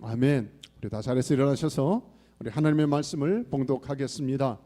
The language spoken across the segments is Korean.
아멘. 우리 다 잘해서 일어나셔서 우리 하나님의 말씀을 봉독하겠습니다.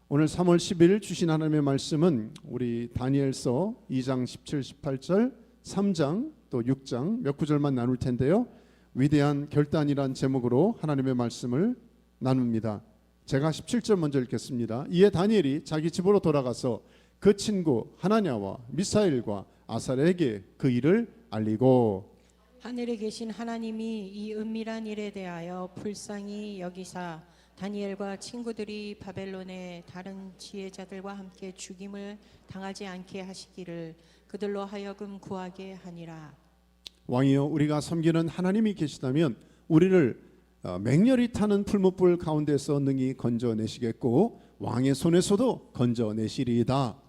오늘 3월 10일 주신 하나님의 말씀은 우리 다니엘서 2장 17, 18절, 3장 또 6장 몇 구절만 나눌 텐데요. 위대한 결단이란 제목으로 하나님의 말씀을 나눕니다. 제가 17절 먼저 읽겠습니다. 이에 다니엘이 자기 집으로 돌아가서 그 친구 하나냐와 미사엘과 아사랴에게 그 일을 알리고, 하늘에 계신 하나님이 이 은밀한 일에 대하여 불쌍히 여기사 다니엘과 친구들이 바벨론의 다른 지혜자들과 함께 죽임을 당하지 않게 하시기를 그들로 하여금 구하게 하니라. 왕이여, 우리가 섬기는 하나님이 계시다면 우리를 맹렬히 타는 풀무불 가운데서 능히 건져내시겠고 왕의 손에서도 건져내시리이다.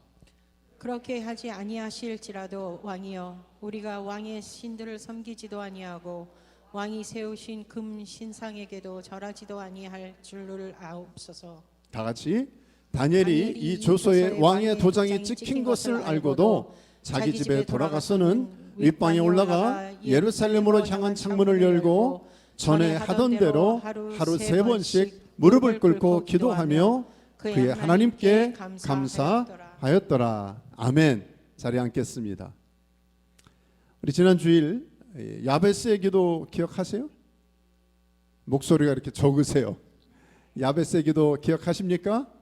그렇게 하지 아니하실지라도 왕이여, 우리가 왕의 신들을 섬기지도 아니하고 왕이 세우신 금 신상에게도 절하지도 아니할 줄을 아옵소서. 다 같이 다니엘이 이 조서에 왕의 도장이 찍힌 것을 알고도 자기 집에 돌아가서는 윗방에 올라가 예루살렘으로 향한 창문을 열고 전에 하던 대로 하루 3번씩 무릎을 꿇고 기도하며 그의 하나님께 감사하였더라. 아멘. 자리에 앉겠습니다. 우리 지난 주일 야베스의 기도 기억하세요? 목소리가 이렇게 적으세요. 야베스의 기도 기억하십니까?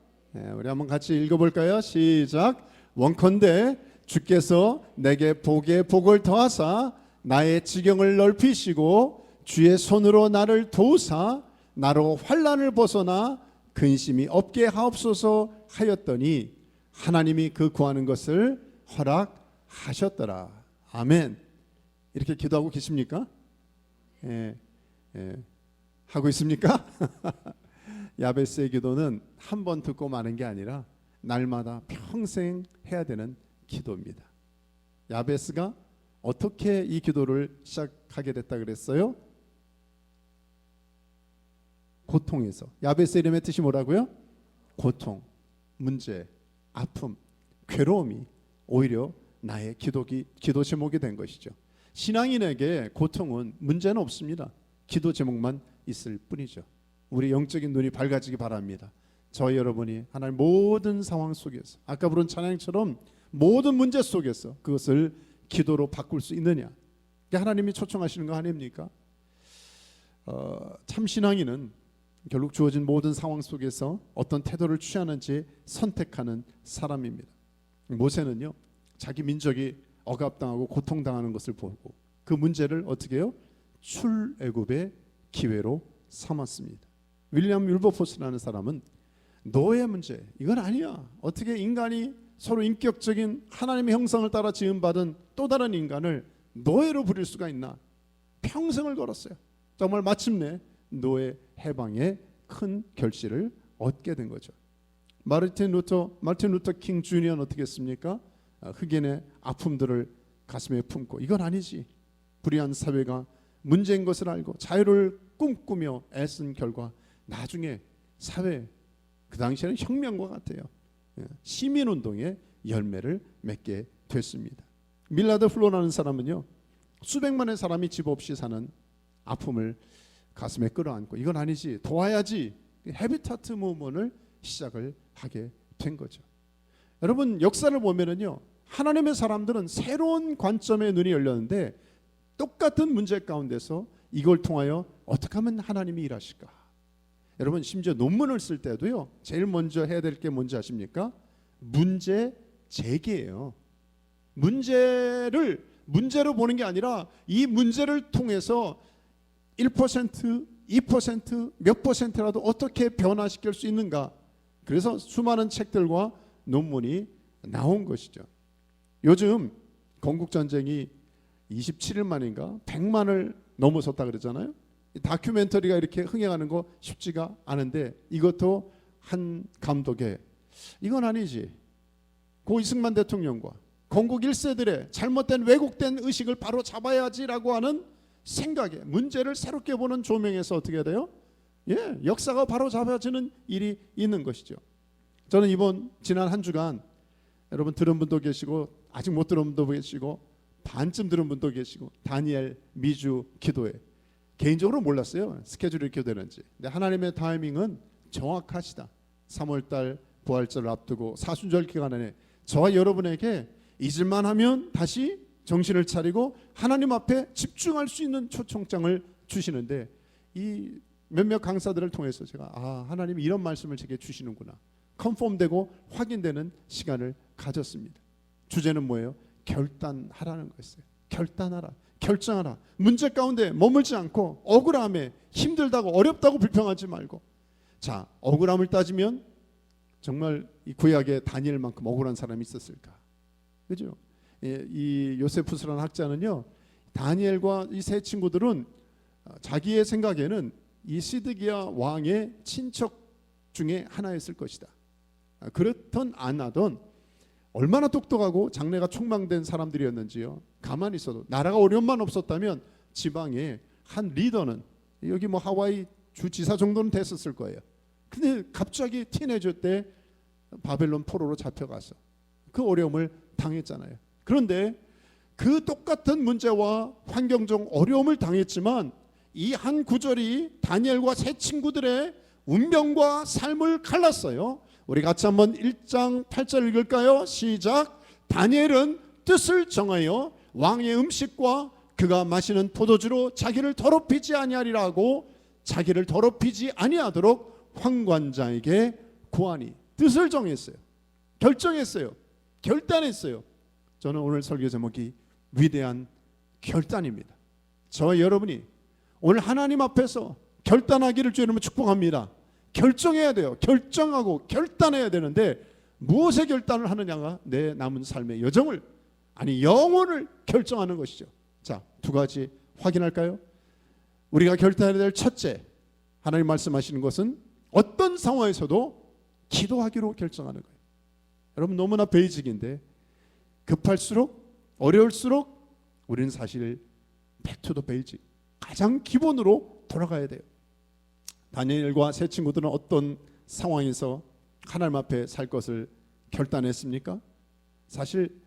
우리 한번 같이 읽어볼까요? 시작. 원컨대 주께서 내게 복에 복을 더하사 나의 지경을 넓히시고 주의 손으로 나를 도우사 나로 환난을 벗어나 근심이 없게 하옵소서 하였더니 하나님이 그 구하는 것을 허락하셨더라. 아멘. 이렇게 기도하고 계십니까? 하고 있습니까? 야베스의 기도는 한 번 듣고 마는 게 아니라 날마다 평생 해야 되는 기도입니다. 야베스가 어떻게 이 기도를 시작하게 됐다 그랬어요? 고통에서. 야베스 이름의 뜻이 뭐라고요? 고통, 문제, 아픔, 괴로움이 오히려 나의 기도 제목이 된 것이죠. 신앙인에게 고통은 문제는 없습니다. 기도 제목만 있을 뿐이죠. 우리 영적인 눈이 밝아지기 바랍니다. 저희 여러분이 하나님 모든 상황 속에서 아까 부른 찬양처럼 모든 문제 속에서 그것을 기도로 바꿀 수 있느냐, 이게 하나님이 초청하시는 거 아닙니까? 참 신앙인은 결국 주어진 모든 상황 속에서 어떤 태도를 취하는지 선택하는 사람입니다. 모세는요, 자기 민족이 억압당하고 고통당하는 것을 보고 그 문제를 어떻게 해요? 출애굽의 기회로 삼았습니다. 윌리엄 윌버포스라는 사람은 노예 문제, 이건 아니야. 어떻게 인간이 서로 인격적인 하나님의 형상을 따라 지음받은 또 다른 인간을 노예로 부릴 수가 있나? 평생을 걸었어요. 정말 마침내 노예 해방의 큰 결실을 얻게 된 거죠. 마르틴 루터 킹 주니어는 어떻게 했습니까? 흑인의 아픔들을 가슴에 품고 이건 아니지, 불의한 사회가 문제인 것을 알고 자유를 꿈꾸며 애쓴 결과 나중에 사회, 그 당시에는 혁명과 같아요, 시민운동의 열매를 맺게 됐습니다. 밀라드 플로라는 사람은요, 수백만의 사람이 집 없이 사는 아픔을 가슴에 끌어안고 이건 아니지, 도와야지, 헤비타트 무브먼트를 시작을 하게 된 거죠. 여러분, 역사를 보면은요, 하나님의 사람들은 새로운 관점의 눈이 열렸는데 똑같은 문제 가운데서 이걸 통하여 어떻게 하면 하나님이 일하실까? 여러분, 심지어 논문을 쓸 때도요, 제일 먼저 해야 될 게 뭔지 아십니까? 문제 제기예요. 문제로 보는 게 아니라 이 문제를 통해서 1%, 2%, 몇 %라도 어떻게 변화시킬 수 있는가? 그래서 수많은 책들과 논문이 나온 것이죠. 요즘 건국전쟁이 27일 만인가 100만을 넘어섰다 그러잖아요. 다큐멘터리가 이렇게 흥행하는 거 쉽지가 않은데 이것도 한 감독의 이건 아니지, 고 이승만 대통령과 건국 1세들의 잘못된 왜곡된 의식을 바로 잡아야지라고 하는 생각에 문제를 새롭게 보는 조명에서 어떻게 돼요? 역사가 바로 잡아지는 일이 있는 것이죠. 저는 지난 한 주간 여러분 들은 분도 계시고 아직 못 들은 분도 계시고 반쯤 들은 분도 계시고 다니엘 미주 기도회 개인적으로 몰랐어요. 스케줄이 이렇게 되는지. 근데 하나님의 타이밍은 정확하시다. 3월달 부활절을 앞두고 사순절 기간 안에 저와 여러분에게 잊을만 하면 다시 정신을 차리고 하나님 앞에 집중할 수 있는 초청장을 주시는데, 이 몇몇 강사들을 통해서 제가 하나님이 이런 말씀을 제게 주시는구나, 컨펌되고 확인되는 시간을 가졌습니다. 주제는 뭐예요? 결단하라는 거였어요. 결단하라, 결정하라. 문제 가운데 머물지 않고 억울함에 힘들다고 어렵다고 불평하지 말고. 자, 억울함을 따지면 정말 이 구약에 다니엘만큼 억울한 사람이 있었을까? 그죠? 이 요세푸스라는 학자는요, 다니엘과 이 세 친구들은 자기의 생각에는 이 시드기야 왕의 친척 중에 하나였을 것이다. 그렇든 안 하든 얼마나 똑똑하고 장래가 촉망된 사람들이었는지요. 가만히 있어도 나라가 어려움만 없었다면 지방에 한 리더는 여기 뭐 하와이 주지사 정도는 됐었을 거예요. 근데 갑자기 티네이저 때 바벨론 포로로 잡혀가서 그 어려움을 당했잖아요. 그런데 그 똑같은 문제와 환경적 어려움을 당했지만 이 한 구절이 다니엘과 세 친구들의 운명과 삶을 갈랐어요. 우리 같이 한번 1장 8절 읽을까요? 시작. 다니엘은 뜻을 정하여 왕의 음식과 그가 마시는 포도주로 자기를 더럽히지 아니하리라고 자기를 더럽히지 아니하도록 황관장에게 구하니. 뜻을 정했어요. 결정했어요. 결단했어요. 저는 오늘 설교 제목이 위대한 결단입니다. 저와 여러분이 오늘 하나님 앞에서 결단하기를 주의 이름으로 축복합니다. 결정해야 돼요. 결정하고 결단해야 되는데 무엇에 결단을 하느냐가 내 남은 삶의 여정을, 아니 영혼을 결정하는 것이죠. 자, 두 가지 확인할까요? 우리가 결단해야 될 첫째, 하나님 말씀하시는 것은 어떤 상황에서도 기도하기로 결정하는 거예요. 여러분 너무나 베이직인데 급할수록 어려울수록 우리는 사실 back to the basic, 가장 기본으로 돌아가야 돼요. 다니엘과 세 친구들은 어떤 상황에서 하나님 앞에 살 것을 결단했습니까? 사실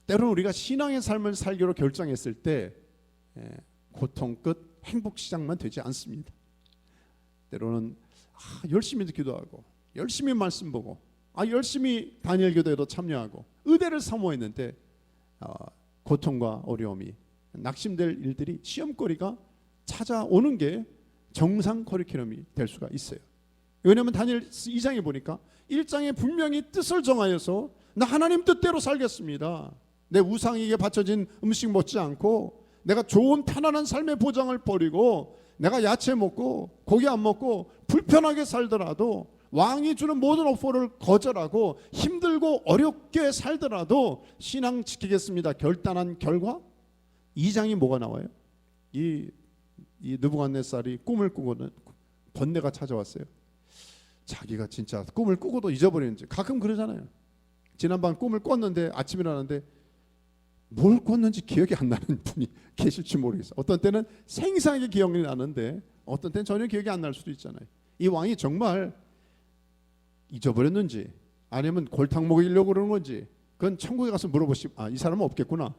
때로는 우리가 신앙의 삶을 살기로 결정했을 때 고통 끝 행복 시작만 되지 않습니다. 때로는 열심히 기도하고 열심히 말씀 보고 열심히 다니엘 교대에도 참여하고 의대를 사모했는데 고통과 어려움이, 낙심될 일들이, 시험거리가 찾아오는 게 정상 커리큘럼이 될 수가 있어요. 왜냐하면 다니엘 2장에 보니까 1장에 분명히 뜻을 정하여서 나 하나님 뜻대로 살겠습니다. 내 우상에게 바쳐진 음식 먹지 않고 내가 좋은 편안한 삶의 보장을 버리고 내가 야채 먹고 고기 안 먹고 불편하게 살더라도 왕이 주는 모든 오퍼를 거절하고 힘들고 어렵게 살더라도 신앙 지키겠습니다. 결단한 결과 2장이 뭐가 나와요? 이 느부갓네살이 꿈을 꾸고는 번뇌가 찾아왔어요. 자기가 진짜 꿈을 꾸고도 잊어버리는지, 가끔 그러잖아요. 지난밤 꿈을 꿨는데 아침에 일어났는데 뭘 꿨는지 기억이 안 나는 분이 계실지 모르겠어요. 어떤 때는 생생하게 기억이 나는데 어떤 때는 전혀 기억이 안 날 수도 있잖아요. 이 왕이 정말 잊어버렸는지 아니면 골탕 먹이려고 그러는 건지 그건 천국에 가서 물어보시고 이 사람은 없겠구나.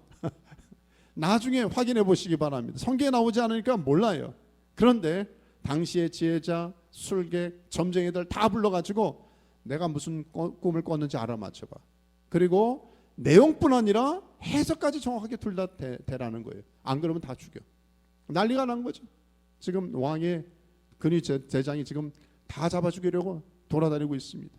나중에 확인해 보시기 바랍니다. 성경에 나오지 않으니까 몰라요. 그런데 당시의 지혜자, 술객, 점쟁이들 다 불러가지고 내가 무슨 꿈을 꿨는지 알아맞혀봐. 그리고 내용뿐 아니라 해석까지 정확하게 둘 다 대라는 거예요. 안 그러면 다 죽여. 난리가 난 거죠. 지금 왕의 근위 대장이 지금 다 잡아 죽이려고 돌아다니고 있습니다.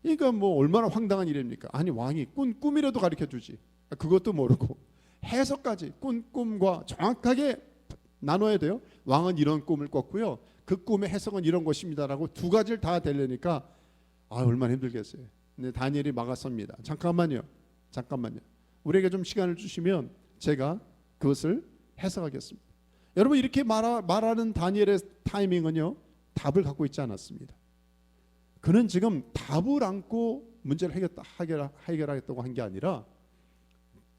이거 뭐 얼마나 황당한 일입니까? 아니 왕이 꾼 꿈이라도 가르쳐 주지. 그것도 모르고 해석까지 꾼 꿈과 정확하게 나눠야 돼요. 왕은 이런 꿈을 꿨고요. 그 꿈의 해석은 이런 것입니다라고 두 가지를 다 대려니까 얼마나 힘들겠어요. 근데 다니엘이 막았습니다. 잠깐만요. 우리에게 좀 시간을 주시면 제가 그것을 해석하겠습니다. 여러분 이렇게 말하는 다니엘의 타이밍은요. 답을 갖고 있지 않았습니다. 그는 지금 답을 안고 문제를 해결하겠다고 한 게 아니라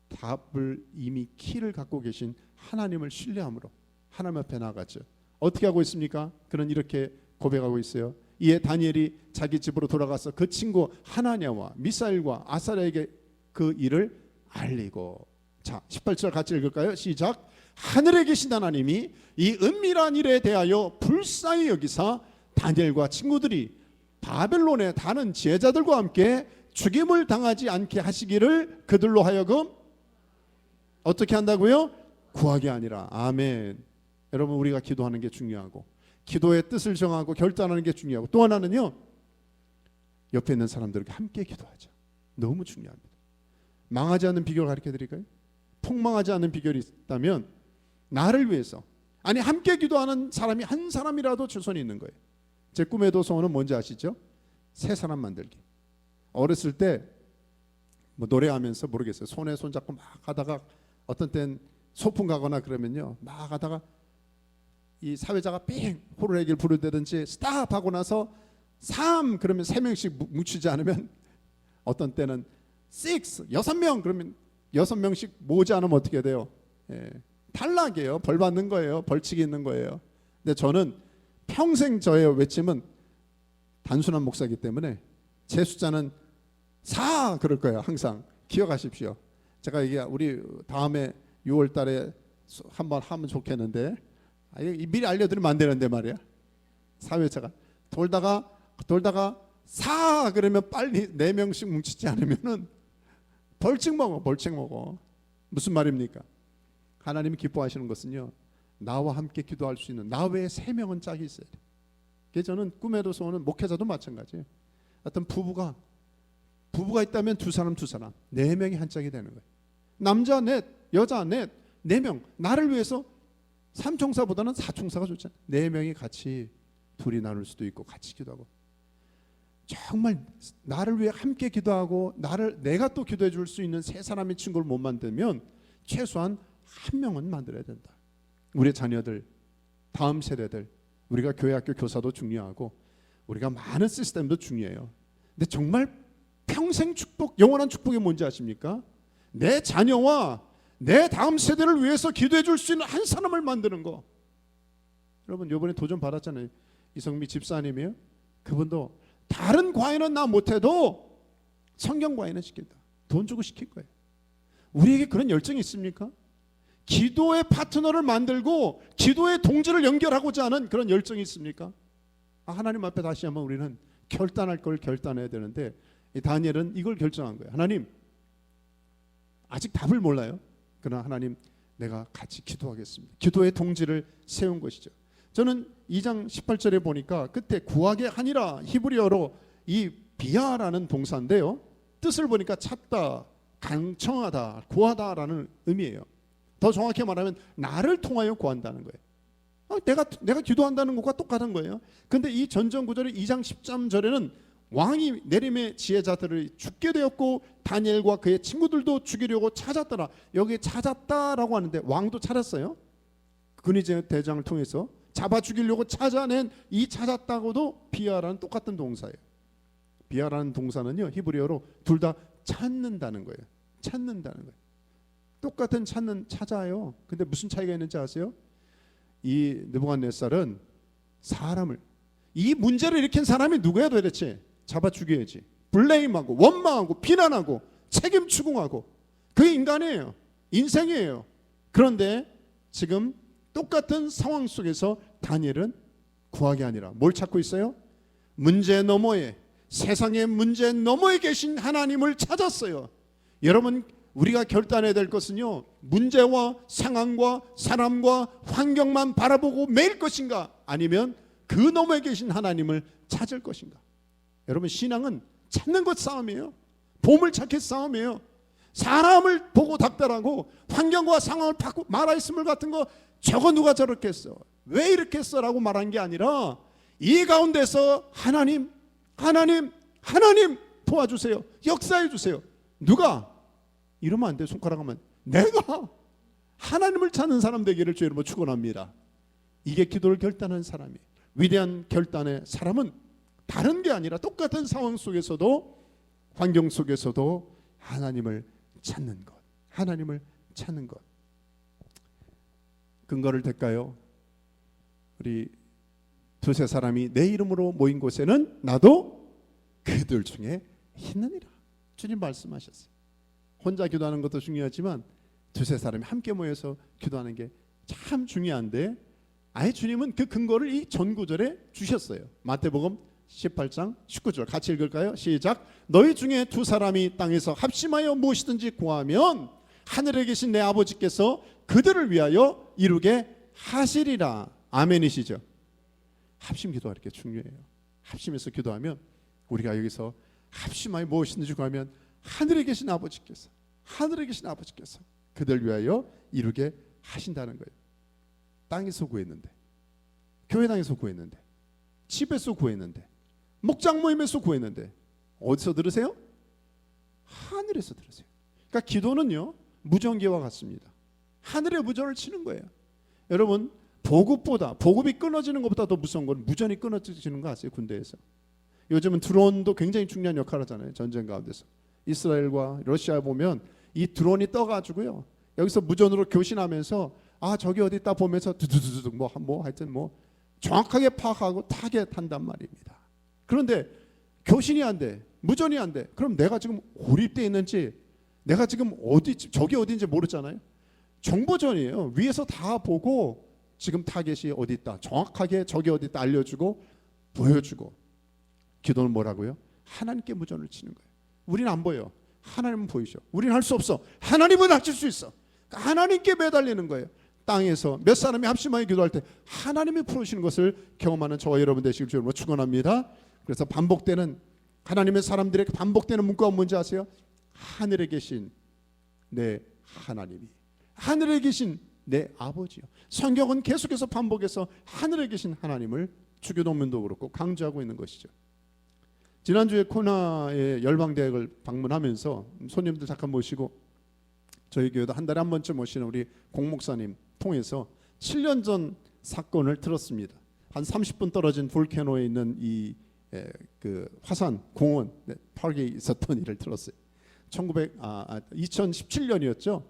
답을 이미 키를 갖고 계신 하나님을 신뢰함으로 하나님 앞에 나아갔죠. 어떻게 하고 있습니까? 그는 이렇게 고백하고 있어요. 이에 다니엘이 자기 집으로 돌아가서 그 친구 하나냐와 미사엘과 아사랴에게 그 일을 알리고. 자, 18절 같이 읽을까요? 시작. 하늘에 계신 하나님이 이 은밀한 일에 대하여 불쌍히 여기사 다니엘과 친구들이 바벨론에 다른 지혜자들과 함께 죽임을 당하지 않게 하시기를 그들로 하여금 어떻게 한다고요? 구하게 아니라. 아멘. 여러분, 우리가 기도하는 게 중요하고 기도의 뜻을 정하고 결단하는 게 중요하고, 또 하나는요, 옆에 있는 사람들에게 함께 기도하자. 너무 중요합니다. 망하지 않는 비결을 가르쳐 드릴까요? 폭망하지 않는 비결이 있다면 나를 위해서, 아니 함께 기도하는 사람이 한 사람이라도 최소한 있는 거예요. 제 꿈에도 소원은 뭔지 아시죠? 세 사람 만들기. 어렸을 때 뭐 노래하면서 모르겠어요. 손에 손잡고 막 하다가 어떤 땐 소풍 가거나 그러면요, 막 하다가 이 사회자가 삥 호루라기를 부르다든지 스탑 하고 나서 3 그러면 3명씩 뭉치지 않으면, 어떤 때는 6 6명 그러면 6명씩 모으지 않으면 어떻게 돼요? 예, 탈락이에요. 벌 받는 거예요. 벌칙이 있는 거예요. 근데 저는 평생 저의 외침은, 단순한 목사이기 때문에 제 숫자는 4 그럴 거예요. 항상 기억하십시오. 제가 이게 우리 다음에 6월 달에 한번 하면 좋겠는데, 미리 알려드리면 안 되는데 말이야. 사회자가 돌다가 4 그러면 빨리 4명씩 뭉치지 않으면은 벌칙 먹어. 무슨 말입니까? 하나님이 기뻐하시는 것은요, 나와 함께 기도할 수 있는 나 외에 3명은 짝이 있어야 돼. 그래서 저는 꿈에도 소원은, 목회자도 마찬가지예요. 어떤 부부가 있다면 두 사람 4명이 한 짝이 되는 거예요. 남자 넷, 여자 넷, 4명. 나를 위해서 3총사보다는 4총사가 좋잖아요. 4명이 같이, 둘이 나눌 수도 있고 같이 기도하고, 정말 나를 위해 함께 기도하고 내가 또 기도해 줄 수 있는 세 사람의 친구를 못 만들면 최소한 한 명은 만들어야 된다. 우리 자녀들, 다음 세대들, 우리가 교회 학교 교사도 중요하고 우리가 많은 시스템도 중요해요. 근데 정말 평생 축복, 영원한 축복이 뭔지 아십니까? 내 자녀와 내 다음 세대를 위해서 기도해 줄 수 있는 한 사람을 만드는 거. 여러분, 이번에 도전 받았잖아요. 이성미 집사님이요. 그분도 다른 과외는 나 못해도 성경 과외는 시킨다. 돈 주고 시킬 거예요. 우리에게 그런 열정이 있습니까? 기도의 파트너를 만들고 기도의 동지를 연결하고자 하는 그런 열정이 있습니까? 하나님 앞에 다시 한번 우리는 결단할 걸 결단해야 되는데, 이 다니엘은 이걸 결정한 거예요. 하나님, 아직 답을 몰라요. 그러나 하나님, 내가 같이 기도하겠습니다. 기도의 동지를 세운 것이죠. 저는 2장 18절에 보니까 끝에 구하게 하니라, 히브리어로 이 비아라는 동사인데요, 뜻을 보니까 찾다, 간청하다, 구하다라는 의미예요. 더 정확히 말하면 나를 통하여 구한다는 거예요. 내가 기도한다는 것과 똑같은 거예요. 근데 이 전전 구절의 2장 13절에는 왕이 내림의 지혜자들을 죽게 되었고 다니엘과 그의 친구들도 죽이려고 찾았더라. 여기 찾았다라고 하는데 왕도 찾았어요. 근위제 대장을 통해서 잡아 죽이려고 찾아낸 이 찾았다고도 비아라는 똑같은 동사예요. 비아라는 동사는요, 히브리어로 둘 다 찾는다는 거예요. 찾는다는 거예요. 똑같은 찾아요. 근데 무슨 차이가 있는지 아세요? 이 느부갓네살은 사람을, 이 문제를 일으킨 사람이 누구야 도대체? 잡아 죽여야지. 블레임하고 원망하고 비난하고 책임 추궁하고, 그 인간이에요. 인생이에요. 그런데 지금 똑같은 상황 속에서 다니엘은 구하게 아니라 뭘 찾고 있어요? 문제 너머에, 세상의 문제 너머에 계신 하나님을 찾았어요. 여러분, 우리가 결단해야 될 것은요, 문제와 상황과 사람과 환경만 바라보고 매일 것인가, 아니면 그 너머에 계신 하나님을 찾을 것인가. 여러분, 신앙은 찾는 것 싸움이에요. 보물 찾기 싸움이에요. 사람을 보고 답변하고 환경과 상황을 바꾸고 말하였음을 같은 거, 저거 누가 저렇게 했어, 왜 이렇게 했어 라고 말한 게 아니라, 이 가운데서 하나님 도와주세요, 역사해 주세요. 누가? 이러면 안 돼. 손가락 하면 내가 하나님을 찾는 사람 되기를 주의 이름으로 축원합니다. 이게 기도를 결단한 사람이에요. 위대한 결단의 사람은 다른 게 아니라 똑같은 상황 속에서도, 환경 속에서도 하나님을 찾는 것, 하나님을 찾는 것. 근거를 댈까요? 우리 두세 사람이 내 이름으로 모인 곳에는 나도 그들 중에 있느니라. 주님 말씀하셨어요. 혼자 기도하는 것도 중요하지만 두세 사람이 함께 모여서 기도하는 게 참 중요한데 아예 주님은 그 근거를 이 전구절에 주셨어요. 마태복음 18장 19절 같이 읽을까요? 시작. 너희 중에 두 사람이 땅에서 합심하여 무엇이든지 구하면 하늘에 계신 내 아버지께서 그들을 위하여 이루게 하시리라. 아멘이시죠? 합심 기도가 이렇게 중요해요. 합심해서 기도하면 우리가 여기서 합심하여 무엇이든지 구하면 하늘에 계신 아버지께서 그들 위하여 이루게 하신다는 거예요. 땅에서 구했는데, 교회당에서 구했는데, 집에서 구했는데, 목장 모임에서 구했는데 어디서 들으세요? 하늘에서 들으세요. 그러니까 기도는요 무전기와 같습니다. 하늘의 무전을 치는 거예요. 여러분 보급이 끊어지는 것보다 더 무서운 건 무전이 끊어지는 거 아세요? 군대에서 요즘은 드론도 굉장히 중요한 역할을 하잖아요. 전쟁 가운데서 이스라엘과 러시아 보면 이 드론이 떠가지고요 여기서 무전으로 교신하면서 저기 어디 있다 보면서 두두두두 하여튼 정확하게 파악하고 타겟한단 말입니다. 그런데 교신이 안 돼, 무전이 안 돼. 그럼 내가 지금 고립돼 있는지, 내가 지금 저기 어디인지 모르잖아요. 정보전이에요. 위에서 다 보고 지금 타겟이 어디 있다, 정확하게 저기 어디 있다 알려주고 보여주고. 기도는 뭐라고요? 하나님께 무전을 치는 거예요. 우리는 안 보여, 하나님은 보이죠. 우리는 할 수 없어, 하나님은 하실 수 있어. 그러니까 하나님께 매달리는 거예요. 땅에서 몇 사람이 합심하여 기도할 때 하나님이 풀어주시는 것을 경험하는 저와 여러분 되시길 주님으로 축원합니다. 그래서 반복되는 하나님의 사람들에게 반복되는 문구가 뭔지 아세요? 하늘에 계신 내 하나님이, 하늘에 계신 내 아버지요. 성경은 계속해서 반복해서 하늘에 계신 하나님을 주교동문도 그렇고 강조하고 있는 것이죠. 지난주에 코나의 열방대학을 방문하면서 손님들 잠깐 모시고 저희 교회도 한 달에 한 번쯤 오시는 우리 공목사님 통해서 7년 전 사건을 들었습니다. 한 30분 떨어진 볼케노에 있는 그 화산 공원 파크에 있었던 일을 들었어요. 2017년이었죠.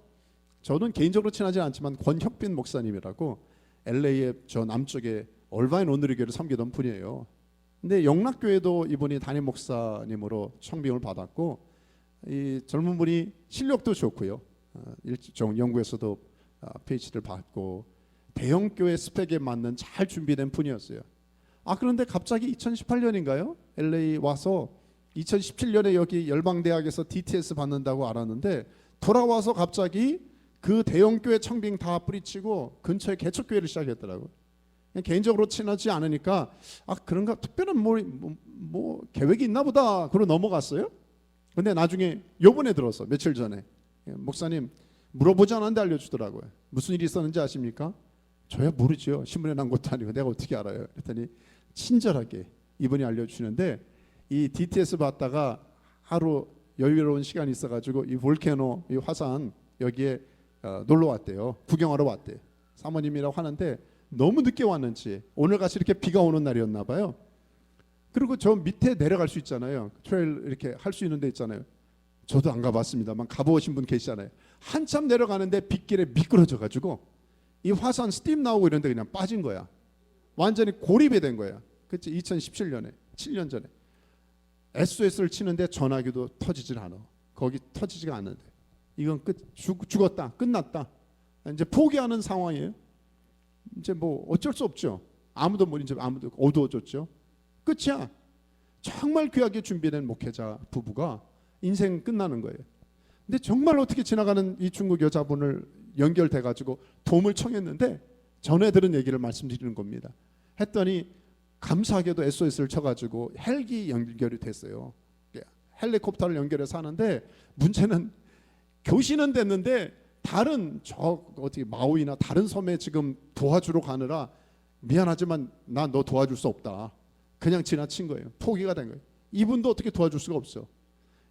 저는 개인적으로 친하지 않지만 권혁빈 목사님이라고 LA의 저 남쪽에 얼바인 온누리교회를 섬기던 분이에요. 근데 영락교회도 이분이 담임 목사님으로 청빙을 받았고 이 젊은 분이 실력도 좋고요. 영국에서도 PhD를 받고 대형 교회 스펙에 맞는 잘 준비된 분이었어요. 그런데 갑자기 2018년인가요? LA 와서 2017년에 여기 열방대학에서 DTS 받는다고 알았는데 돌아와서 갑자기 그 대형 교회 청빙 다 뿌리치고 근처에 개척교회를 시작했더라고요. 개인적으로 친하지 않으니까 그런가 특별한 뭐 계획이 있나 보다 그러고 넘어갔어요. 근데 나중에 요번에 들어서 며칠 전에 목사님 물어보지 않았는데 알려주더라고요. 무슨 일이 있었는지 아십니까? 저야 모르죠. 신문에 난 것도 아니고 내가 어떻게 알아요? 그랬더니 친절하게 이분이 알려주시는데 이 DTS 받다가 하루 여유로운 시간이 있어가지고 이 볼케노 이 화산 여기에 놀러 왔대요. 구경하러 왔대요. 사모님이라고 하는데 너무 늦게 왔는지 오늘같이 이렇게 비가 오는 날이었나 봐요. 그리고 저 밑에 내려갈 수 있잖아요. 트레일 이렇게 할 수 있는 데 있잖아요. 저도 안 가봤습니다만 가보신 분 계시잖아요. 한참 내려가는데 빗길에 미끄러져가지고 이 화산 스팀 나오고 이런데 그냥 빠진 거야. 완전히 고립이 된 거야. 그치? 2017년에 7년 전에 SOS를 치는데 전화기도 터지질 않아. 거기 터지지가 않는데 이건 죽었다, 끝났다. 이제 포기하는 상황이에요. 이제 뭐 어쩔 수 없죠. 아무도 어두워졌죠. 끝이야. 정말 귀하게 준비된 목회자 부부가 인생 끝나는 거예요. 근데 정말 어떻게 지나가는 이 중국 여자분을 연결돼 가지고 도움을 청했는데 전에 들은 얘기를 말씀드리는 겁니다. 했더니 감사하게도 SOS를 쳐가지고 헬기 연결이 됐어요. 헬리콥터를 연결해서 하는데 문제는 교신은 됐는데 다른 어떻게 마우이나 다른 섬에 지금 도와주러 가느라 미안하지만 나 너 도와줄 수 없다. 그냥 지나친 거예요. 포기가 된 거예요. 이분도 어떻게 도와줄 수가 없어.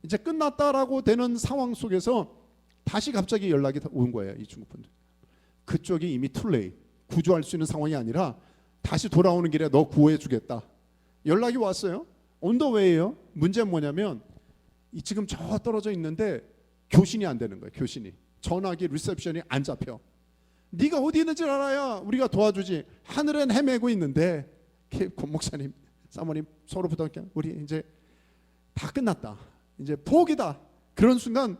이제 끝났다라고 되는 상황 속에서 다시 갑자기 연락이 온 거예요. 이 중국 분들. 그쪽이 이미 툴레이 구조할 수 있는 상황이 아니라 다시 돌아오는 길에 너 구호해 주겠다. 연락이 왔어요. On the way예요. 문제는 뭐냐면 지금 저 떨어져 있는데 교신이 안 되는 거예요. 교신이. 전화기 리셉션이 안 잡혀. 네가 어디 있는지 알아야 우리가 도와주지. 하늘엔 헤매고 있는데 권 목사님, 사모님 서로 부탁해. 우리 이제 다 끝났다. 이제 포기다. 그런 순간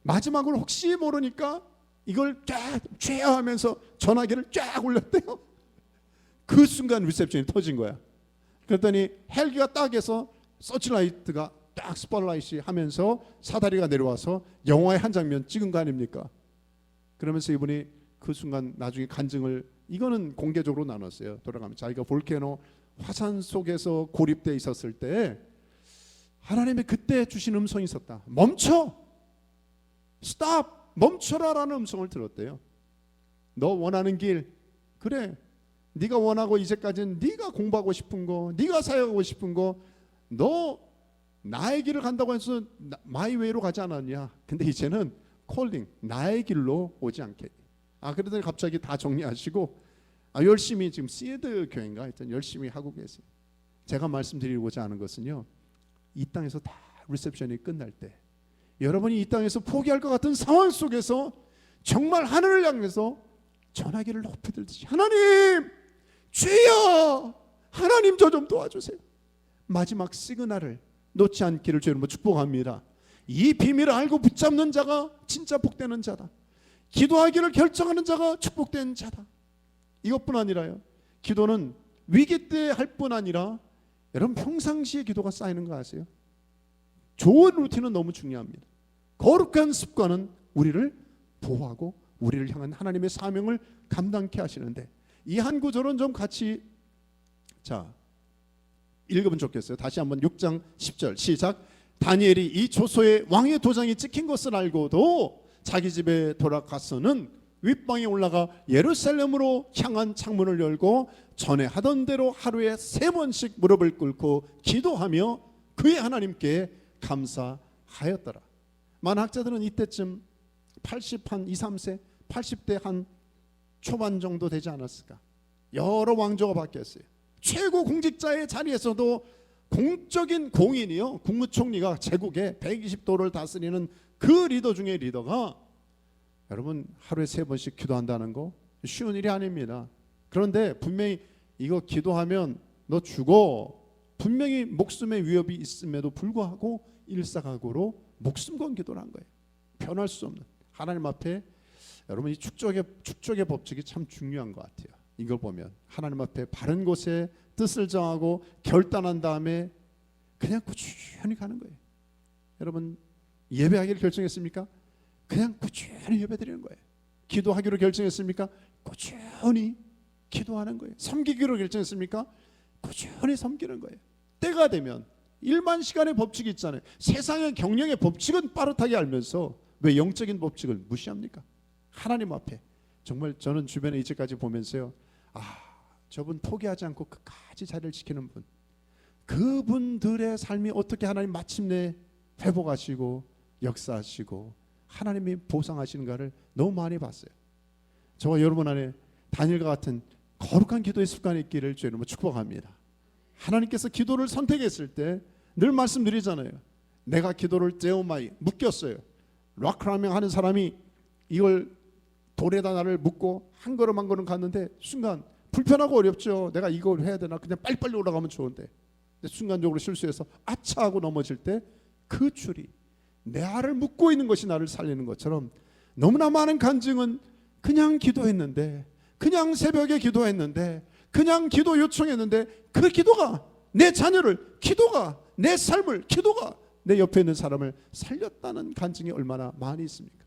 마지막으로 혹시 모르니까 이걸 쫙 죄하면서 전화기를 쫙 올렸대요. 그 순간 리셉션이 터진 거야. 그랬더니 헬기가 딱 해서 서치라이트가 딱 스팟라이트 하면서 사다리가 내려와서 영화의 한 장면 찍은 거 아닙니까? 그러면서 이분이 그 순간 나중에 간증을, 이거는 공개적으로 나눴어요. 돌아가면 자기가 볼케노 화산 속에서 고립돼 있었을 때 하나님의 그때 주신 음성이 있었다. 멈춰, 스탑, 멈춰라라는 음성을 들었대요. 너 원하는 길, 그래, 네가 원하고 이제까지는 네가 공부하고 싶은 거, 네가 사역하고 싶은 거, 너 나의 길을 간다고 해서 마이 웨이로 가지 않았냐? 근데 이제는 콜링, 나의 길로 오지 않게. 그러더니 갑자기 다 정리하시고 열심히 지금 시에드 교회인가 하여튼 열심히 하고 계세요. 제가 말씀드리고자 하는 것은요, 이 땅에서 다 리셉션이 끝날 때 여러분이 이 땅에서 포기할 것 같은 상황 속에서 정말 하늘을 향해서 전화기를 높이 들듯이 하나님, 주여, 하나님 저 좀 도와주세요. 마지막 시그널을 놓지 않기를 주님으로 축복합니다. 이 비밀을 알고 붙잡는 자가 진짜 복되는 자다. 기도하기를 결정하는 자가 축복된 자다. 이것뿐 아니라요, 기도는 위기 때 할 뿐 아니라 여러분 평상시에 기도가 쌓이는 거 아세요? 좋은 루틴은 너무 중요합니다. 거룩한 습관은 우리를 보호하고 우리를 향한 하나님의 사명을 감당케 하시는데, 이 한 구절은 좀 같이 읽으면 좋겠어요. 다시 한번 6장 10절 시작. 다니엘이 이 조서에 왕의 도장이 찍힌 것을 알고도 자기 집에 돌아가서는 윗방에 올라가 예루살렘으로 향한 창문을 열고 전에 하던 대로 하루에 3번씩 무릎을 꿇고 기도하며 그의 하나님께 감사하였더라. 만학자들은 이때쯤 80한 2, 3세 80대 한 초반 정도 되지 않았을까. 여러 왕조가 바뀌었어요. 최고 공직자의 자리에서도 공적인 공인이요, 국무총리가 제국의 120도를 다스리는 그 리더 중에 리더가 여러분 하루에 3번씩 기도한다는 거 쉬운 일이 아닙니다. 그런데 분명히 이거 기도하면 너 죽어, 분명히 목숨의 위협이 있음에도 불구하고 일사각오로 목숨 건 기도를 한 거예요. 변할 수 없는 하나님 앞에. 여러분 이 축적의 법칙이 참 중요한 것 같아요. 이걸 보면 하나님 앞에 바른 곳에 뜻을 정하고 결단한 다음에 그냥 꾸준히 가는 거예요. 여러분 예배하기를 결정했습니까? 그냥 꾸준히 예배드리는 거예요. 기도하기로 결정했습니까? 꾸준히 기도하는 거예요. 섬기기로 결정했습니까? 꾸준히 섬기는 거예요. 때가 되면 일만 시간의 법칙이 있잖아요. 세상의 경영의 법칙은 빠듯하게 알면서 왜 영적인 법칙을 무시합니까? 하나님 앞에 정말 저는 주변에 이제까지 보면서요, 저분 포기하지 않고 끝까지 자리를 지키는 분, 그분들의 삶이 어떻게 하나님 마침내 회복하시고 역사하시고 하나님이 보상하시는가를 너무 많이 봤어요. 저와 여러분 안에 다니엘과 같은 거룩한 기도의 습관이 있기를 주님으로 축복합니다. 하나님께서 기도를 선택했을 때 늘 말씀드리잖아요. 내가 기도를 제오마이 묶였어요. 락라밍 하는 사람이 이걸 돌에다 나를 묶고 한 걸음 한 걸음 갔는데 순간 불편하고 어렵죠. 내가 이걸 해야 되나, 그냥 빨리빨리 올라가면 좋은데, 근데 순간적으로 실수해서 아차 하고 넘어질 때 그 줄이 내 알을 묶고 있는 것이 나를 살리는 것처럼 너무나 많은 간증은 그냥 기도했는데, 그냥 새벽에 기도했는데, 그냥 기도 요청했는데 그 기도가 내 자녀를, 기도가 내 삶을, 기도가 내 옆에 있는 사람을 살렸다는 간증이 얼마나 많이 있습니까?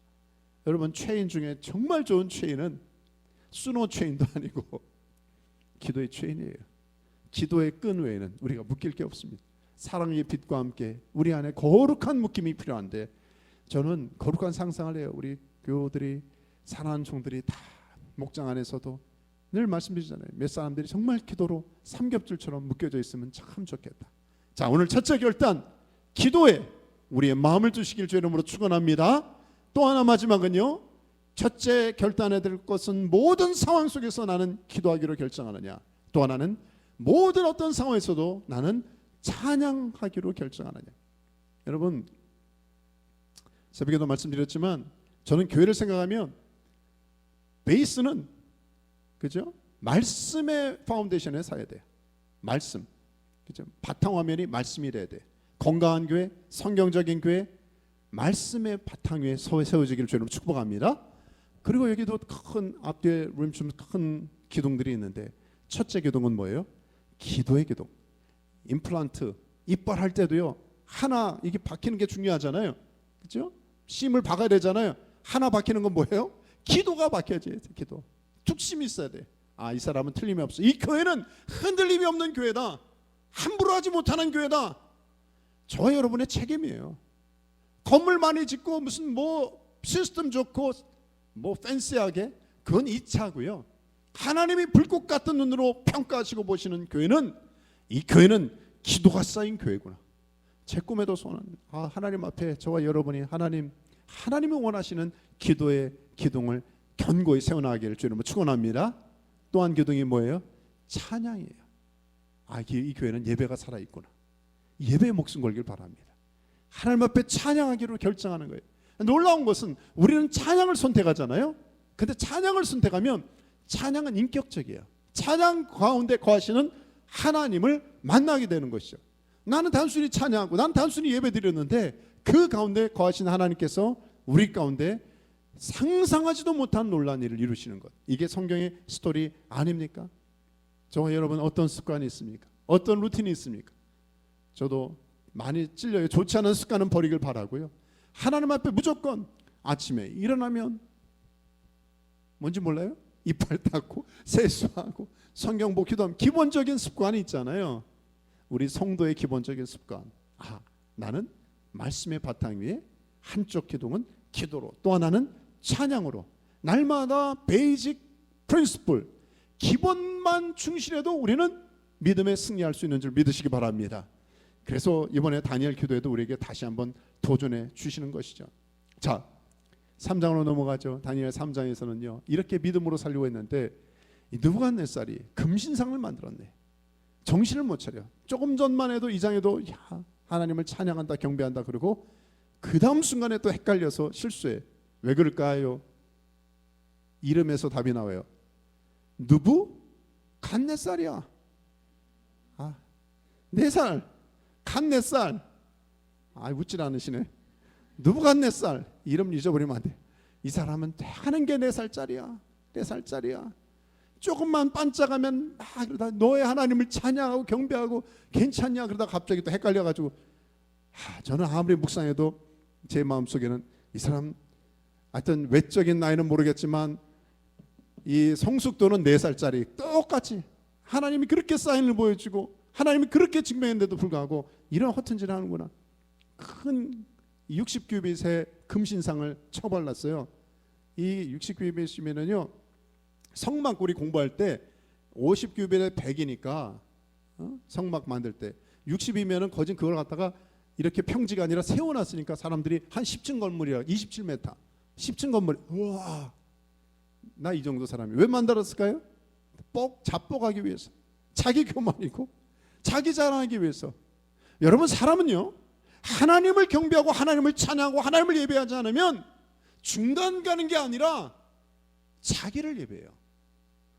여러분 체인 중에 정말 좋은 체인은 수노 체인도 아니고 기도의 체인이에요. 기도의 끈 외에는 우리가 묶일 게 없습니다. 사랑의 빛과 함께 우리 안에 거룩한 묶임이 필요한데, 저는 거룩한 상상을 해요. 우리 교우들이, 사랑하는 종들이 다 목장 안에서도 늘 말씀드리잖아요. 몇 사람들이 정말 기도로 삼겹줄처럼 묶여져 있으면 참 좋겠다. 자, 오늘 첫째 결단, 기도에 우리의 마음을 두시길 주의 이름으로 축원합니다. 또 하나 마지막은요, 첫째 결단해야 될 것은 모든 상황 속에서 나는 기도하기로 결정하느냐, 또 하나는 모든 어떤 상황에서도 나는 찬양하기로 결정하느냐. 여러분 새벽에도 말씀드렸지만 저는 교회를 생각하면 베이스는, 그죠? 말씀의 파운데이션에 서야 돼요. 말씀, 그죠? 바탕화면이 말씀이 돼야 돼. 건강한 교회, 성경적인 교회, 말씀의 바탕 위에 세워지기를 주님으로 축복합니다. 그리고 여기도 큰 앞뒤에 좀 큰 기둥들이 있는데 첫째 기둥은 뭐예요? 기도의 기둥. 임플란트 이빨 할 때도요 하나 이게 박히는 게 중요하잖아요. 그렇죠? 심을 박아야 되잖아요. 하나 박히는 건 뭐예요? 기도가 박혀져야 돼. 기도. 뚝심이 있어야 돼. 아, 이 사람은 틀림이 없어. 이 교회는 흔들림이 없는 교회다. 함부로 하지 못하는 교회다. 저와 여러분의 책임이에요. 건물 많이 짓고 무슨 뭐 시스템 좋고 뭐 팬시하게 그건 2차고요. 하나님이 불꽃 같은 눈으로 평가하시고 보시는 교회는 이 교회는 기도가 쌓인 교회구나. 제 꿈에도 소원, 하나님 앞에 저와 여러분이 하나님이 원하시는 기도의 기둥을 견고히 세워나가기를 주님으로 축원합니다. 또 한 기둥이 뭐예요? 찬양이에요. 이 교회는 예배가 살아있구나. 예배에 목숨 걸길 바랍니다. 하나님 앞에 찬양하기로 결정하는 거예요. 놀라운 것은 우리는 찬양을 선택하잖아요. 근데 찬양을 선택하면 찬양은 인격적이에요. 찬양 가운데 거하시는 하나님을 만나게 되는 것이죠. 나는 단순히 찬양하고 나는 단순히 예배 드렸는데 그 가운데 거하시는 하나님께서 우리 가운데 상상하지도 못한 놀라운 일을 이루시는 것. 이게 성경의 스토리 아닙니까? 저와 여러분 어떤 습관이 있습니까? 어떤 루틴이 있습니까? 저도 많이 찔려요. 좋지 않은 습관은 버리길 바라고요. 하나님 앞에 무조건 아침에 일어나면 뭔지 몰라요? 이빨 닦고 세수하고 성경 보고 기도하면 기본적인 습관이 있잖아요. 우리 성도의 기본적인 습관. 나는 말씀의 바탕 위에 한쪽 기둥은 기도로 또 하나는 찬양으로 날마다 베이직 프린시플 기본만 충실해도 우리는 믿음에 승리할 수 있는 줄 믿으시기 바랍니다. 그래서 이번에 다니엘 기도에도 우리에게 다시 한번 도전해 주시는 것이죠. 자, 3장으로 넘어가죠. 다니엘 3장에서는요 이렇게 믿음으로 살려고 했는데 느부갓네살이 금신상을 만들었네. 정신을 못 차려. 조금 전만 해도 이 장에도 하나님을 찬양한다 경배한다 그러고 그 다음 순간에 또 헷갈려서 실수해. 왜 그럴까요? 이름에서 답이 나와요. 느부갓네살이야. 4살 간 4살. 웃질 않으시네. 느부갓네살 이름 잊어버리면 안 돼. 이 사람은 하는 게 4살짜리야. 4살짜리야. 조금만 반짝하면 그러다 너의 하나님을 찬양하고 경배하고 괜찮냐 그러다 갑자기 또 헷갈려가지고 저는 아무리 묵상해도 제 마음속에는 이 사람 하여튼 외적인 나이는 모르겠지만 이 성숙도는 4살짜리 똑같이 하나님이 그렇게 사인을 보여주고 하나님이 그렇게 증명했는데도 불구하고 이런 허튼 짓을 하는구나. 큰 60규빗의 금신상을 쳐발랐어요. 이 60규빗이면은요 성막 우리 공부할 때 50규빗에 100이니까 성막 만들 때 60이면은 거진 그걸 갖다가 이렇게 평지가 아니라 세워놨으니까 사람들이 한 10층 건물이라 27m 10층 건물. 우와, 나 이 정도 사람이 왜 만들었을까요? 자뻑하기 위해서, 자기 교만이고 자기 자랑하기 위해서. 여러분 사람은요 하나님을 경배하고 하나님을 찬양하고 하나님을 예배하지 않으면 중간 가는 게 아니라 자기를 예배해요.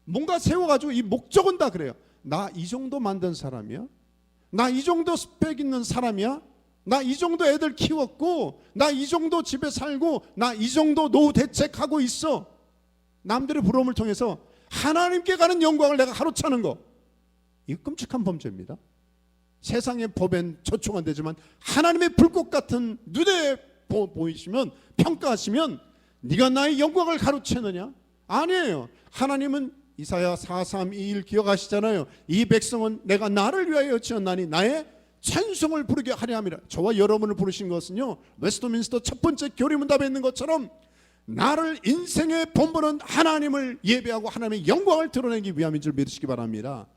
뭔가 세워가지고 이 목적은 다 그래요. 나 이 정도 만든 사람이야. 나 이 정도 스펙 있는 사람이야. 나 이 정도 애들 키웠고 나 이 정도 집에 살고 나 이 정도 노후 대책하고 있어. 남들의 부러움을 통해서 하나님께 가는 영광을 내가 가로차는 거, 이거 끔찍한 범죄입니다. 세상의 법엔 저촉 안 되지만 하나님의 불꽃 같은 눈에 보이시면 평가하시면 네가 나의 영광을 가로채느냐? 아니에요. 하나님은 이사야 4:3-2-1 기억하시잖아요. 이 백성은 내가 나를 위하여 지었나니 나의 찬송을 부르게 하려 함이라. 저와 여러분을 부르신 것은요 웨스트민스터 첫 번째 교리문답에 있는 것처럼 나를 인생의 본분은 하나님을 예배하고 하나님의 영광을 드러내기 위함인 줄 믿으시기 바랍니다.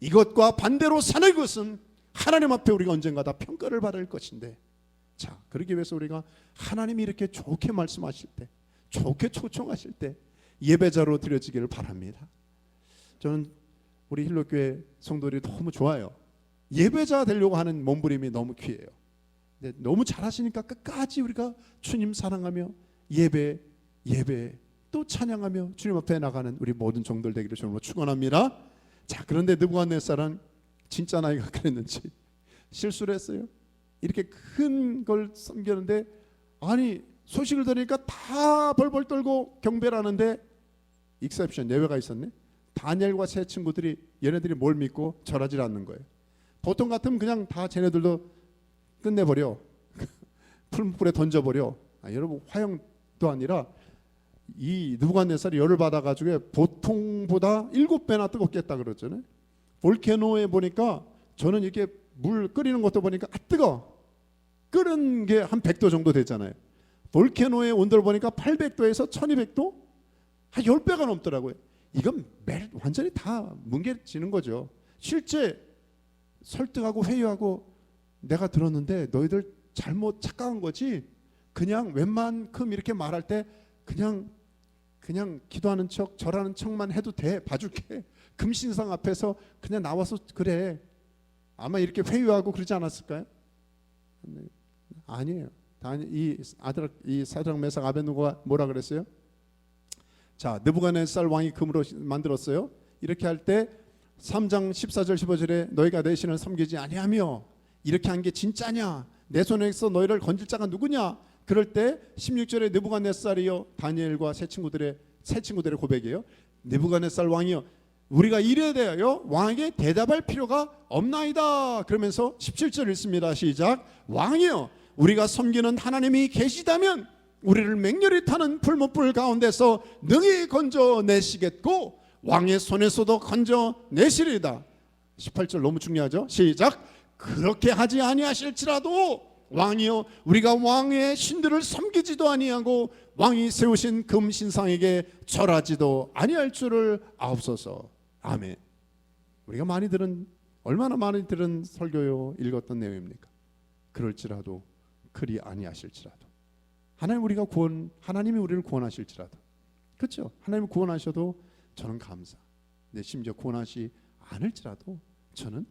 이것과 반대로 사는 것은 하나님 앞에 우리가 언젠가 다 평가를 받을 것인데, 자, 그러기 위해서 우리가 하나님이 이렇게 좋게 말씀하실 때, 좋게 초청하실 때 예배자로 드려지기를 바랍니다. 저는 우리 힐로교회 성도들이 너무 좋아요. 예배자 되려고 하는 몸부림이 너무 귀해요. 근데 너무 잘하시니까 끝까지 우리가 주님 사랑하며 예배 또 찬양하며 주님 앞에 나가는 우리 모든 종들 되기를 주님으로 축원합니다. 자, 그런데 느부갓네살은 진짜 나이가 그랬는지 실수를 했어요. 이렇게 큰 걸 섬겼는데 소식을 들으니까 다 벌벌 떨고 경배를 하는데 익셉션, 예외가 있었네. 다니엘과 세 친구들이 얘네들이 뭘 믿고 절하지 않는 거예요. 보통 같으면 그냥 다 쟤네들도 끝내버려. 풀물에 던져버려. 여러분, 화형도 아니라 이 느부갓네살이 열을 받아가지고 보통보다 7배나 뜨겁게 했다 그러잖아요. 볼케노에 보니까 저는 이렇게 물 끓이는 것도 보니까 뜨거. 끓은 게 한 100도 정도 됐잖아요. 볼케노의 온도를 보니까 800도에서 1200도? 한 10배가 넘더라고요. 이건 완전히 다 뭉개지는 거죠. 실제 설득하고 회유하고 내가 들었는데 너희들 잘못 착각한 거지. 그냥 웬만큼 이렇게 말할 때 그냥 기도하는 척 절하는 척만 해도 돼. 봐줄게. 금신상 앞에서 그냥 나와서 그래. 아마 이렇게 회유하고 그러지 않았을까요? 아니에요. 이 사드락 메삭 아벤누고가 뭐라 그랬어요? 자, 느부갓네살 왕이 금으로 만들었어요. 이렇게 할 때 3장 14절 15절에 너희가 내 신을 섬기지 아니하며 이렇게 한 게 진짜냐? 내 손에서 너희를 건질 자가 누구냐? 그럴 때 16절에 느부갓네살이요, 다니엘과 세 친구들의 고백이에요. 느부갓네살 왕이요, 우리가 이래야 돼요. 왕에게 대답할 필요가 없나이다. 그러면서 17절 읽습니다. 시작. 왕이요, 우리가 섬기는 하나님이 계시다면 우리를 맹렬히 타는 풀무불 가운데서 능히 건져내시겠고 왕의 손에서도 건져내시리다. 18절 너무 중요하죠. 시작. 그렇게 하지 아니하실지라도 왕이여, 우리가 왕의 신들을 섬기지도 아니하고 왕이 세우신 금신상에게 절하지도 아니할 줄을 아옵소서. 아멘. 우리가 얼마나 많이 들은 설교요, 읽었던 내용입니까? 그럴지라도 그리 아니하실지라도 하나님이 우리를 구원하실지라도, 그렇죠? 하나님이 구원하셔도 저는 감사. 내 심지어 구원하시 않을지라도 저는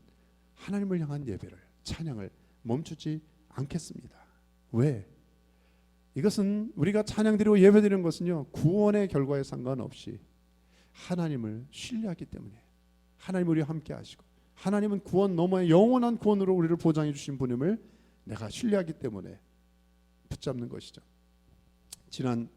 하나님을 향한 예배를, 찬양을 멈추지 않겠습니다. 왜? 이것은 우리가 찬양드리고 예배드리는 것은요, 구원의 결과에 상관없이 하나님을 신뢰하기 때문에, 하나님 우리와 함께 하시고 하나님은 구원 너머의 영원한 구원으로 우리를 보장해 주신 분임을 내가 신뢰하기 때문에 붙잡는 것이죠. 지난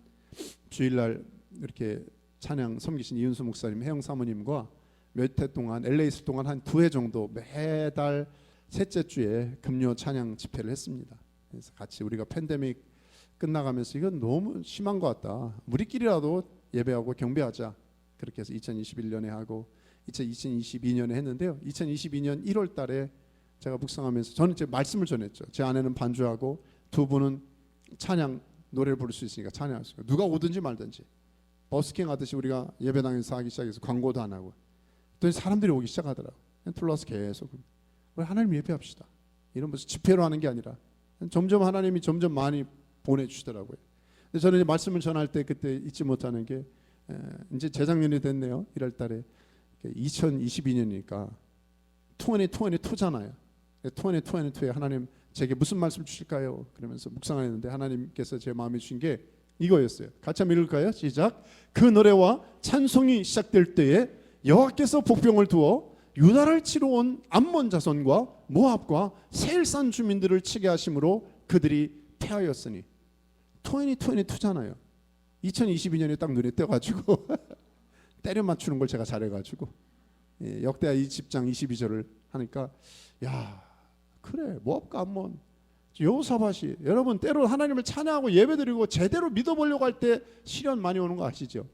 주일날 이렇게 찬양 섬기신 이윤수 목사님, 혜영 사모님과 몇 해 동안 LA 있을 동안 한 2회 정도 매달 셋째 주에 금요 찬양 집회를 했습니다. 그래서 같이 우리가 팬데믹 끝나가면서 이건 너무 심한 것 같다, 우리끼리라도 예배하고 경배하자, 그렇게 해서 2021년에 하고 2022년에 했는데요. 2022년 1월 달에 제가 묵상하면서 저는 이제 말씀을 전했죠. 제 아내는 반주하고 두 분은 찬양 노래를 부를 수 있으니까 찬양할 수 있고, 누가 오든지 말든지 버스킹 하듯이 우리가 예배당에서 하기 시작해서 광고도 안 하고, 또 사람들이 오기 시작하더라고요. 플러스 계속 우리 하나님 예배합시다. 이런 무슨 집회로 하는 게 아니라 점점 하나님이 점점 많이 보내주시더라고요. 근데 저는 이제 말씀을 전할 때 그때 잊지 못하는 게, 이제 재작년이 됐네요. 1월 달에 2022년이니까 2022잖아요. 2022에 하나님 제게 무슨 말씀 주실까요? 그러면서 묵상했는데 하나님께서 제 마음에 주신 게 이거였어요. 같이 한번 읽을까요? 시작. 그 노래와 찬송이 시작될 때에 여호와께서 복병을 두어 유다를 치러 온 암몬 자손과 모압과 세일산 주민들을 치게 하심으로 그들이 패하였으니, 2022잖아요. 2022년에 딱 눈에 띄어가지고 때려 맞추는 걸 제가 잘해가지고 역대하 20장 22절을 하니까, 야 그래, 모압과 암몬, 여호사밧이, 여러분 때로 하나님을 찬양하고 예배드리고 제대로 믿어보려고 할 때 시련 많이 오는 거 아시죠?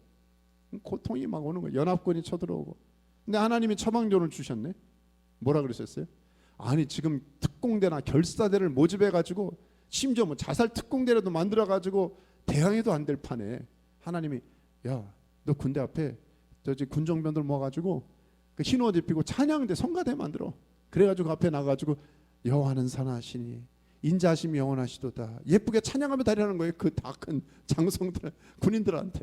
고통이 막 오는 거예요. 연합군이 쳐들어오고. 근데 하나님이 처방전을 주셨네. 뭐라 그러셨어요? 아니 지금 특공대나 결사대를 모집해가지고 심지어 뭐 자살 특공대라도 만들어가지고 대항해도 안 될 판에 하나님이, 야 너 군대 앞에 저기 군정병들 모아가지고 그 흰 옷 입히고 찬양대 성가대 만들어. 그래가지고 그 앞에 나가가지고 여호와는 선하시니 인자하심이 영원하시도다, 예쁘게 찬양하며 다니라는 거예요. 그 다 큰 장성들 군인들한테.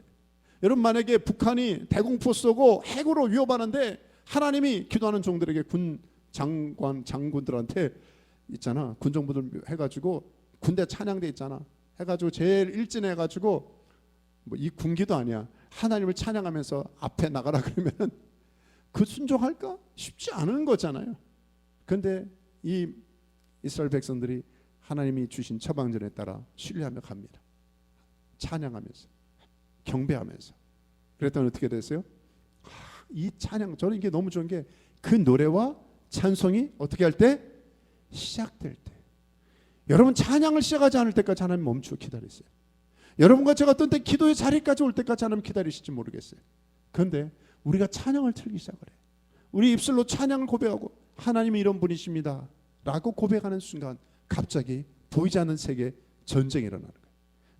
여러분 만약에 북한이 대공포 쏘고 핵으로 위협하는데 하나님이 기도하는 종들에게 군 장군들한테 있잖아, 군정부들 해가지고 군대 찬양대 있잖아 해가지고 제일 일진해가지고 뭐 이 군기도 아니야, 하나님을 찬양하면서 앞에 나가라 그러면은 그 순종할까? 쉽지 않은 거잖아요. 그런데 이 이스라엘 백성들이 하나님이 주신 처방전에 따라 신뢰하며 갑니다. 찬양하면서 경배하면서. 그랬더니 어떻게 됐어요? 이 찬양, 저는 이게 너무 좋은 게 그 노래와 찬송이 어떻게 할 때? 시작될 때. 여러분 찬양을 시작하지 않을 때까지 하나님 멈추고 기다리세요. 여러분과 제가 어떤 때 기도의 자리까지 올 때까지 하나님 기다리실지 모르겠어요. 그런데 우리가 찬양을 틀기 시작을 해요. 우리 입술로 찬양을 고백하고 하나님이 이런 분이십니다 라고 고백하는 순간 갑자기 보이지 않는 세계에 전쟁이 일어나는 거예요.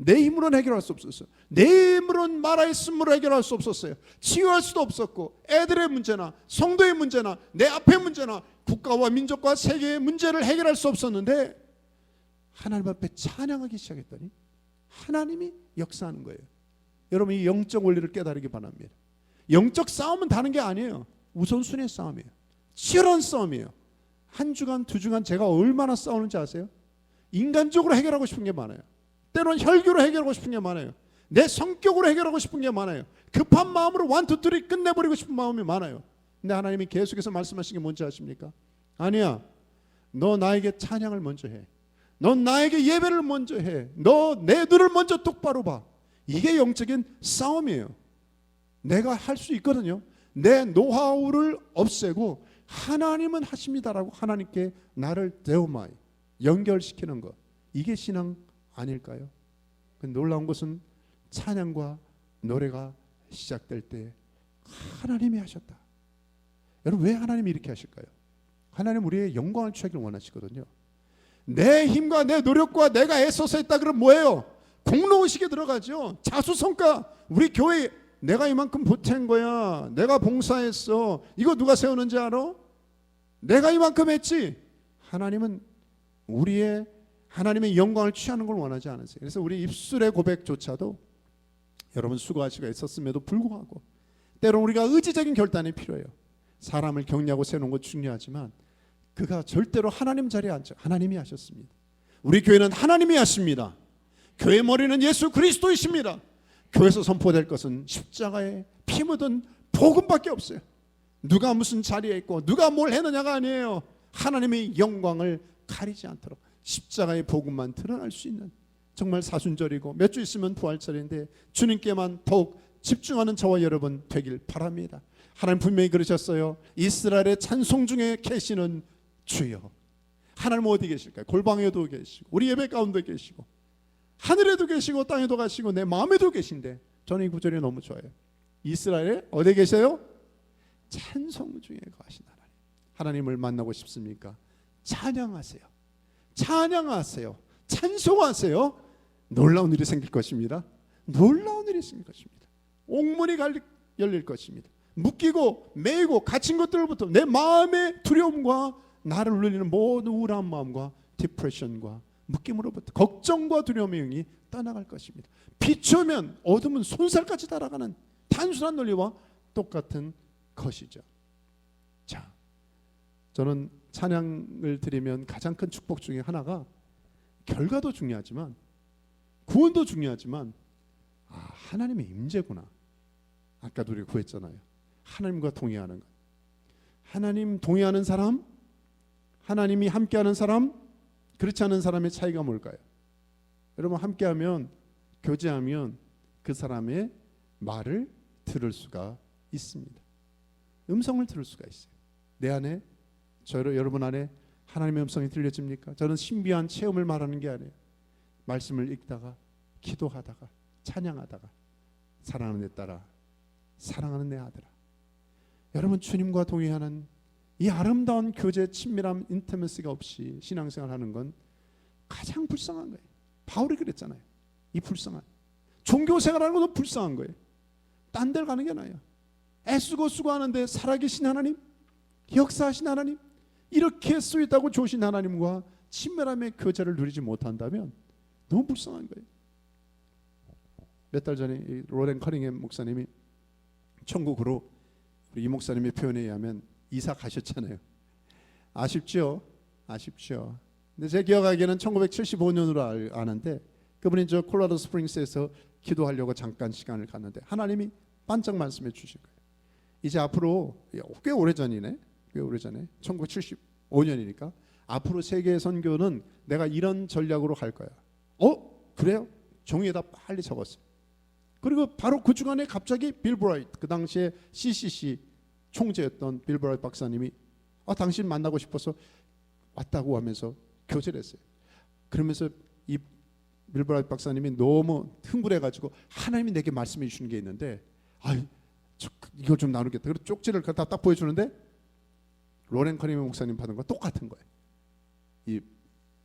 내 힘으로는 해결할 수 없었어요. 내 힘으로는 말하의 쓴물로 해결할 수 없었어요. 치유할 수도 없었고 애들의 문제나 성도의 문제나 내 앞의 문제나 국가와 민족과 세계의 문제를 해결할 수 없었는데 하나님 앞에 찬양하기 시작했더니 하나님이 역사하는 거예요. 여러분 이 영적 원리를 깨달으기 바랍니다. 영적 싸움은 다른 게 아니에요. 우선순위의 싸움이에요. 치열한 싸움이에요. 한 주간 두 주간 제가 얼마나 싸우는지 아세요? 인간적으로 해결하고 싶은 게 많아요. 때로는 혈기로 해결하고 싶은 게 많아요. 내 성격으로 해결하고 싶은 게 많아요. 급한 마음으로 1, 2, 3 끝내버리고 싶은 마음이 많아요. 근데 하나님이 계속해서 말씀하시는 게 뭔지 아십니까? 아니야, 너 나에게 찬양을 먼저 해. 넌 나에게 예배를 먼저 해. 너 내 눈을 먼저 똑바로 봐. 이게 영적인 싸움이에요. 내가 할 수 있거든요. 내 노하우를 없애고 하나님은 하십니다라고 하나님께 나를 데오마이 연결시키는 것, 이게 신앙 아닐까요? 놀라운 것은 찬양과 노래가 시작될 때 하나님이 하셨다. 여러분 왜 하나님이 이렇게 하실까요? 하나님 우리의 영광을 취하기를 원하시거든요. 내 힘과 내 노력과 내가 애써서 했다 그러면 뭐예요? 공로의식에 들어가죠. 자수성가. 우리 교회 내가 이만큼 보탠 거야. 내가 봉사했어. 이거 누가 세우는지 알아? 내가 이만큼 했지. 하나님은 하나님의 영광을 취하는 걸 원하지 않으세요. 그래서 우리 입술의 고백조차도 여러분 수고하시고 애썼음에도 불구하고 때로는 우리가 의지적인 결단이 필요해요. 사람을 격려하고 세우는 것 중요하지만 그가 절대로 하나님 자리에 앉아. 하나님이 하셨습니다. 우리 교회는 하나님이 하십니다. 교회 머리는 예수 그리스도이십니다. 교회에서 선포될 것은 십자가에 피 묻은 복음밖에 없어요. 누가 무슨 자리에 있고 누가 뭘 했느냐가 아니에요. 하나님의 영광을 가리지 않도록 십자가의 복음만 드러날 수 있는, 정말 사순절이고 몇 주 있으면 부활절인데 주님께만 더욱 집중하는 저와 여러분 되길 바랍니다. 하나님 분명히 그러셨어요. 이스라엘의 찬송 중에 계시는 주여. 하나님 어디 계실까요? 골방에도 계시고 우리 예배 가운데 계시고 하늘에도 계시고 땅에도 가시고 내 마음에도 계신데 저는 이 구절이 너무 좋아요. 이스라엘에 어디 계세요? 찬송 중에 거하신 하나님. 하나님을 만나고 싶습니까? 찬양하세요. 찬양하세요. 찬송하세요. 놀라운 일이 생길 것입니다. 놀라운 일이 생길 것입니다. 옥문이 열릴 것입니다. 묶이고 매이고 갇힌 것들로부터 내 마음의 두려움과 나를 울리는 모든 우울한 마음과 디프레션과 묶임으로부터 걱정과 두려움의 영이 떠나갈 것입니다. 비추면 어둠은 손살까지 따라가는 단순한 논리와 똑같은 것이죠. 자, 저는 찬양을 드리면 가장 큰 축복 중에 하나가 결과도 중요하지만 구원도 중요하지만 하나님의 임재구나. 아까도 우리가 구했잖아요. 하나님과 동의하는 것. 하나님 동의하는 사람, 하나님이 함께하는 사람, 그렇지 않은 사람의 차이가 뭘까요? 여러분 함께하면, 교제하면 그 사람의 말을 들을 수가 있습니다. 음성을 들을 수가 있어요. 내 안에, 여러분 안에 하나님의 음성이 들려집니까? 저는 신비한 체험을 말하는 게 아니에요. 말씀을 읽다가 기도하다가 찬양하다가 사랑하는 내 딸아, 사랑하는 내 아들아. 여러분 주님과 동의하는 이 아름다운 교제, 친밀함, 인티머시가 없이 신앙생활하는 건 가장 불쌍한 거예요. 바울이 그랬잖아요. 이 불쌍한 종교생활하는 것도 불쌍한 거예요. 딴 데를 가는 게 나아요. 애쓰고 수고하는데 살아계신 하나님, 역사하신 하나님, 이렇게 쓰였다고 좋으신 하나님과 친밀함의 교제를 누리지 못한다면 너무 불쌍한 거예요. 몇 달 전에 로렌 커링햄 목사님이 천국으로 우리 이 목사님의 표현에 의하면 이사 가셨잖아요. 아쉽죠? 아쉽죠. 근데 제 기억하기에는 1975년으로 아는데 그분이 저 콜로라도 스프링스에서 기도하려고 잠깐 시간을 갖는데 하나님이 반짝 말씀해 주신 거예요. 이제 앞으로 꽤 오래전이네. 꽤 오래전에 1975년이니까 앞으로 세계 선교는 내가 이런 전략으로 갈 거야. 그래요? 종이에다 빨리 적었어요. 그리고 바로 그 주간에 갑자기 빌 브라이트, 그 당시에 CCC 총재였던 빌 브라이트 박사님이 당신 만나고 싶어서 왔다고 하면서 교제를 했어요. 그러면서 이 빌 브라이트 박사님이 너무 흥분해가지고 하나님이 내게 말씀해 주시는 게 있는데 이걸 좀 나누겠다. 그리고 쪽지를 갖다 딱 보여주는데 로렌 커니맨 목사님 받은 거 똑같은 거예요. 이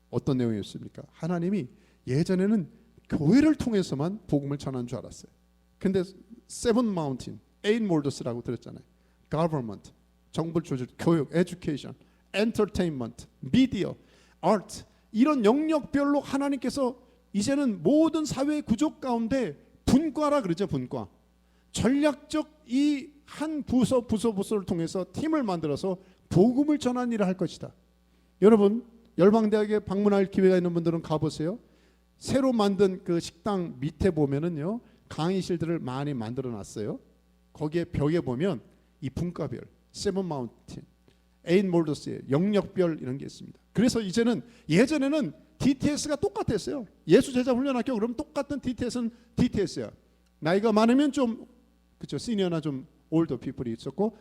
어떤 내용이었습니까? 하나님이 예전에는 교회를 통해서만 복음을 전한 줄 알았어요. 근데 세븐 마운틴, 에잇 몰더스라고 들었잖아요. government, 정부 조직, 교육, education, entertainment, media, art 이런 영역별로 하나님께서 이제는 모든 사회 구조 가운데 분과라 그러죠. 분과. 전략적 이 한 부서를 통해서 팀을 만들어서 복음을 전하는 일을 할 것이다. 여러분 열방대학에 방문할 기회가 있는 분들은 가보세요. 새로 만든 그 식당 밑에 보면은요 강의실들을 많이 만들어 놨어요. 거기에 벽에 보면 이 분과별, 세븐 마운틴, 에잇 몰더스의 영역별 이런 게 있습니다. 그래서 이제는 예전에는 DTS가 똑같았어요. 예수 제자 훈련학교 그러면 똑같은 DTS는 DTS야. 나이가 많으면 좀 그렇죠. 시니어나 좀 올더 피플이 있었고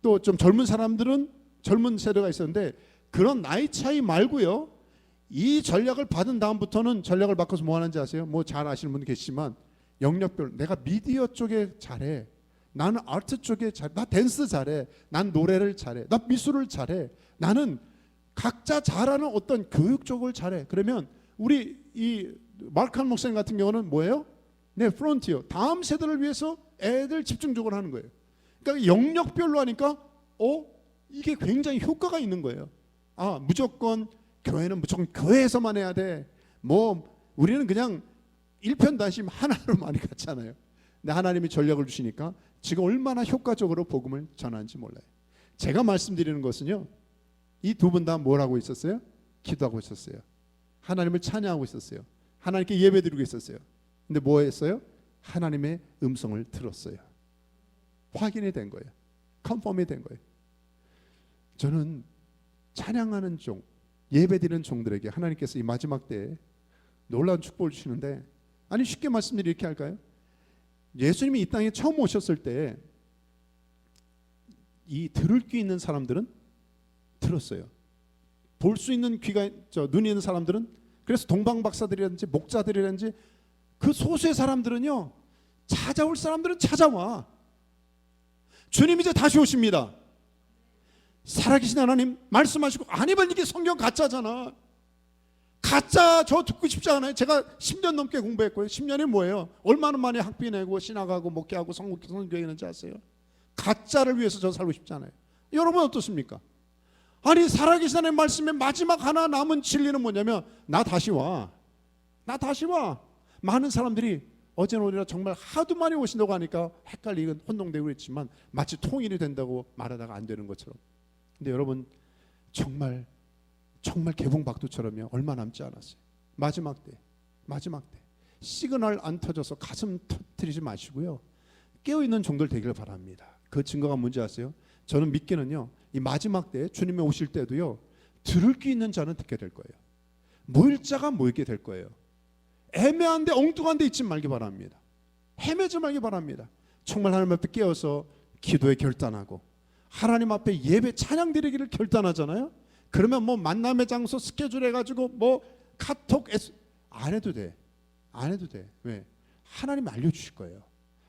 또 좀 젊은 사람들은 젊은 세대가 있었는데 그런 나이 차이 말고요. 이 전략을 받은 다음부터는 전략을 바꿔서 뭐 하는지 아세요? 뭐 잘 아시는 분도 계시지만 영역별 내가 미디어 쪽에 잘해. 나는 아트 쪽에 잘해. 나 댄스 잘해. 난 노래를 잘해. 나 미술을 잘해. 나는 각자 잘하는 어떤 교육 쪽을 잘해. 그러면 우리 이 마르칸 목사님 같은 경우는 뭐예요? 프론티어 다음 세대를 위해서 애들 집중적으로 하는 거예요. 그러니까 영역별로 하니까 이게 굉장히 효과가 있는 거예요. 무조건 교회는 무조건 교회에서만 해야 돼. 뭐 우리는 그냥 일편단심 하나로 많이 갔잖아요. 근데 하나님이 전략을 주시니까 지금 얼마나 효과적으로 복음을 전하는지 몰라요. 제가 말씀드리는 것은요. 이 두 분 다 뭘 하고 있었어요? 기도하고 있었어요. 하나님을 찬양하고 있었어요. 하나님께 예배드리고 있었어요. 근데 뭐 했어요? 하나님의 음성을 들었어요. 확인이 된 거예요. 컨펌이 된 거예요. 저는 찬양하는 종, 예배드리는 종들에게 하나님께서 이 마지막 때에 놀라운 축복을 주시는데 아니 쉽게 말씀드리면 이렇게 할까요? 예수님이 이 땅에 처음 오셨을 때 이 들을 귀 있는 사람들은 들었어요. 볼 수 있는 귀가 눈이 있는 사람들은 그래서 동방박사들이라든지 목자들이라든지 그 소수의 사람들은요 찾아올 사람들은 찾아와. 주님 이제 다시 오십니다. 살아계신 하나님 말씀하시고 아니면 이게 성경 가짜잖아. 가짜 저 듣고 싶지 않아요. 제가 10년 넘게 공부했고요. 10년이 뭐예요? 얼마나 많이 학비 내고 신학하고 목회하고 성교회 있는지 아세요? 가짜를 위해서 저 살고 싶지 않아요. 여러분 어떻습니까? 아니 살아계신 하나님 말씀의 마지막 하나 남은 진리는 뭐냐면 나 다시 와. 나 다시 와. 많은 사람들이 어제는 오늘이나 정말 하도 많이 오신다고 하니까 헷갈리고 혼동되고 있지만 마치 통일이 된다고 말하다가 안 되는 것처럼. 근데 여러분 정말 개봉박두처럼요. 얼마 남지 않았어요. 마지막 때 시그널 안 터져서 가슴 터뜨리지 마시고요. 깨어있는 종들 되기를 바랍니다. 그 증거가 뭔지 아세요? 저는 믿기는요. 이 마지막 때 주님이 오실 때도요. 들을 귀 있는 자는 듣게 될 거예요. 모일 자가 모이게 될 거예요. 애매한데 엉뚱한 데 있지 말기 바랍니다. 헤매지 말기 바랍니다. 정말 하나님 앞에 깨어서 기도에 결단하고 하나님 앞에 예배 찬양 드리기를 결단하잖아요. 그러면 뭐 만남의 장소 스케줄 해가지고 뭐 카톡 안 해도 돼. 안 해도 돼. 왜? 하나님이 알려주실 거예요.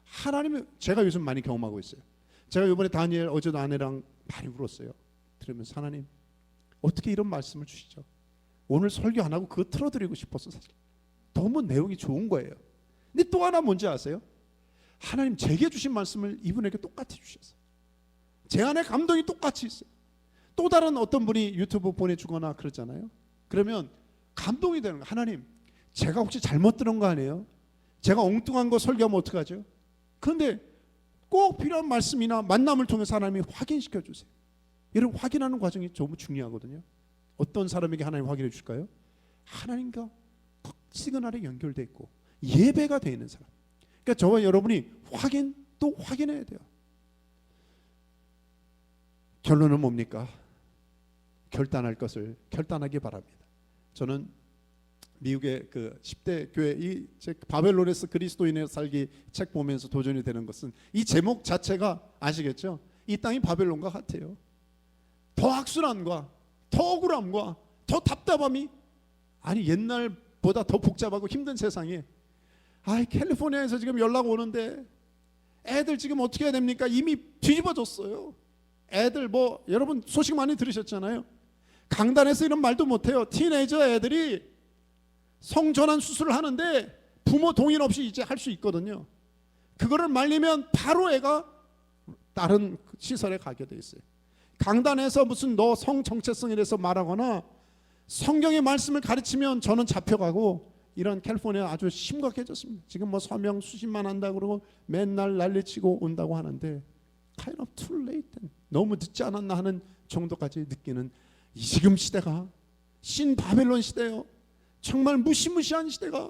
하나님이 제가 요즘 많이 경험하고 있어요. 제가 이번에 다니엘 어제도 아내랑 많이 울었어요. 들으면서 하나님 어떻게 이런 말씀을 주시죠? 오늘 설교 안 하고 그거 틀어드리고 싶었어. 사실 너무 내용이 좋은 거예요. 근데 또 하나 뭔지 아세요? 하나님 제게 주신 말씀을 이분에게 똑같이 주셨어요. 제 안에 감동이 똑같이 있어요. 또 다른 어떤 분이 유튜브 보내주거나 그러잖아요. 그러면 감동이 되는 거예요. 하나님 제가 혹시 잘못 들은 거 아니에요? 제가 엉뚱한 거 설교하면 어떡하죠? 그런데 꼭 필요한 말씀이나 만남을 통해서 하나님이 확인시켜 주세요. 여러분 확인하는 과정이 너무 중요하거든요. 어떤 사람에게 하나님 확인해 주실까요? 하나님과 시그널에 연결돼 있고 예배가 되어 있는 사람. 그러니까 저와 여러분이 또 확인해야 돼요. 결론은 뭡니까? 결단할 것을 결단하기 바랍니다. 저는 미국의 그 10대 교회 이 바벨론에서 그리스도인의 살기 책 보면서 도전이 되는 것은 이 제목 자체가 아시겠죠? 이 땅이 바벨론과 같아요. 더 악순환과 더 억울함과 더 답답함이 아니 옛날보다 더 복잡하고 힘든 세상에 캘리포니아에서 지금 연락 오는데 애들 지금 어떻게 해야 됩니까? 이미 뒤집어졌어요. 애들 뭐 여러분 소식 많이 들으셨잖아요. 강단에서 이런 말도 못해요. 티네이저 애들이 성전환 수술을 하는데 부모 동의 없이 이제 할 수 있거든요. 그거를 말리면 바로 애가 다른 시설에 가게 돼 있어요. 강단에서 무슨 너 성 정체성에 대해서 말하거나 성경의 말씀을 가르치면 저는 잡혀가고 이런 캘리포니아 아주 심각해졌습니다. 지금 뭐 서명 수십만 한다고 그러고 맨날 난리치고 온다고 하는데 kind of too late. 너무 늦지 않았나 하는 정도까지 느끼는 이 지금 시대가 신바벨론 시대요. 정말 무시무시한 시대가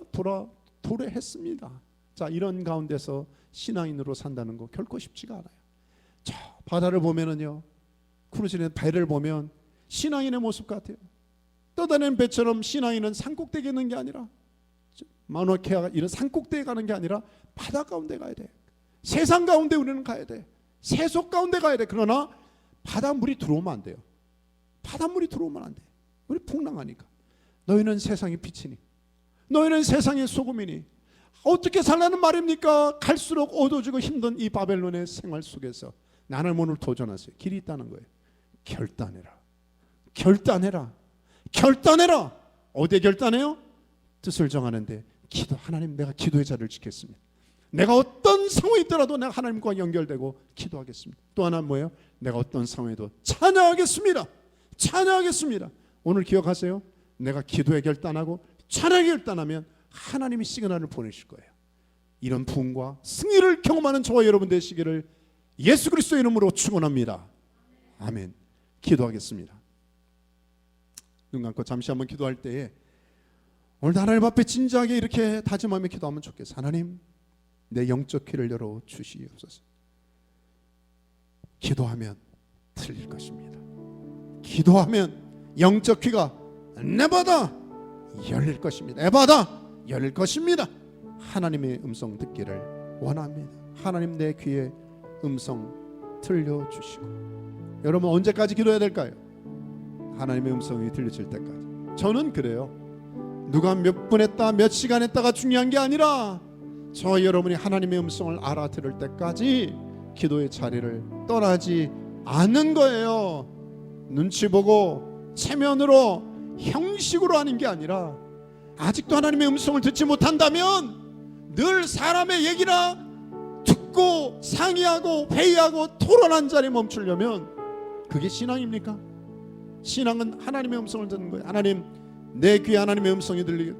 도래했습니다. 자, 이런 가운데서 신앙인으로 산다는 거 결코 쉽지가 않아요. 저 바다를 보면은요, 크루즈의 배를 보면 신앙인의 모습 같아요. 떠다니는 배처럼 신앙인은 산꼭대기에 있는 게 아니라 마누아케아가 이런 산꼭대기에 가는 게 아니라 바다 가운데 가야 돼. 세상 가운데 우리는 가야 돼. 세속 가운데 가야 돼. 그러나 바닷물이 들어오면 안 돼요. 바닷물이 들어오면 안 돼. 우리 풍랑하니까. 너희는 세상의 빛이니 너희는 세상의 소금이니 어떻게 살라는 말입니까? 갈수록 어두워지고 힘든 이 바벨론의 생활 속에서 나는 오늘 도전하세요. 길이 있다는 거예요. 결단해라. 결단해라. 결단해라. 어디에 결단해요? 뜻을 정하는데 기도. 하나님 내가 기도의 자리를 지켰습니다. 내가 어떤 상황이 있더라도 내가 하나님과 연결되고 기도하겠습니다. 또 하나 뭐예요? 내가 어떤 상황에도 찬양하겠습니다. 찬양하겠습니다. 오늘 기억하세요. 내가 기도에 결단하고 찬양에 결단하면 하나님이 시그널을 보내실 거예요. 이런 부흥과 승리를 경험하는 저와 여러분 되시기를 예수 그리스도 이름으로 축원합니다. 아멘. 기도하겠습니다. 눈 감고 잠시 한번 기도할 때에 오늘 하나님 앞에 진지하게 이렇게 다짐하며 기도하면 좋겠어요. 하나님 내 영적 귀를 열어 주시옵소서. 기도하면 틀릴 것입니다. 기도하면 영적 귀가 내마다 열릴 것입니다. 내마다 열릴 것입니다. 하나님의 음성 듣기를 원합니다. 하나님 내 귀에 음성 들려주시고. 여러분 언제까지 기도해야 될까요? 하나님의 음성이 들려질 때까지. 저는 그래요. 누가 몇 분 했다 몇 시간 했다가 중요한 게 아니라 저 여러분이 하나님의 음성을 알아들을 때까지 기도의 자리를 떠나지 않는 거예요. 눈치 보고 체면으로 형식으로 하는 게 아니라 아직도 하나님의 음성을 듣지 못한다면 늘 사람의 얘기나 듣고 상의하고 회의하고 토론한 자리에 멈추려면 그게 신앙입니까? 신앙은 하나님의 음성을 듣는 거예요. 하나님 내 귀에 하나님의 음성이 들리게.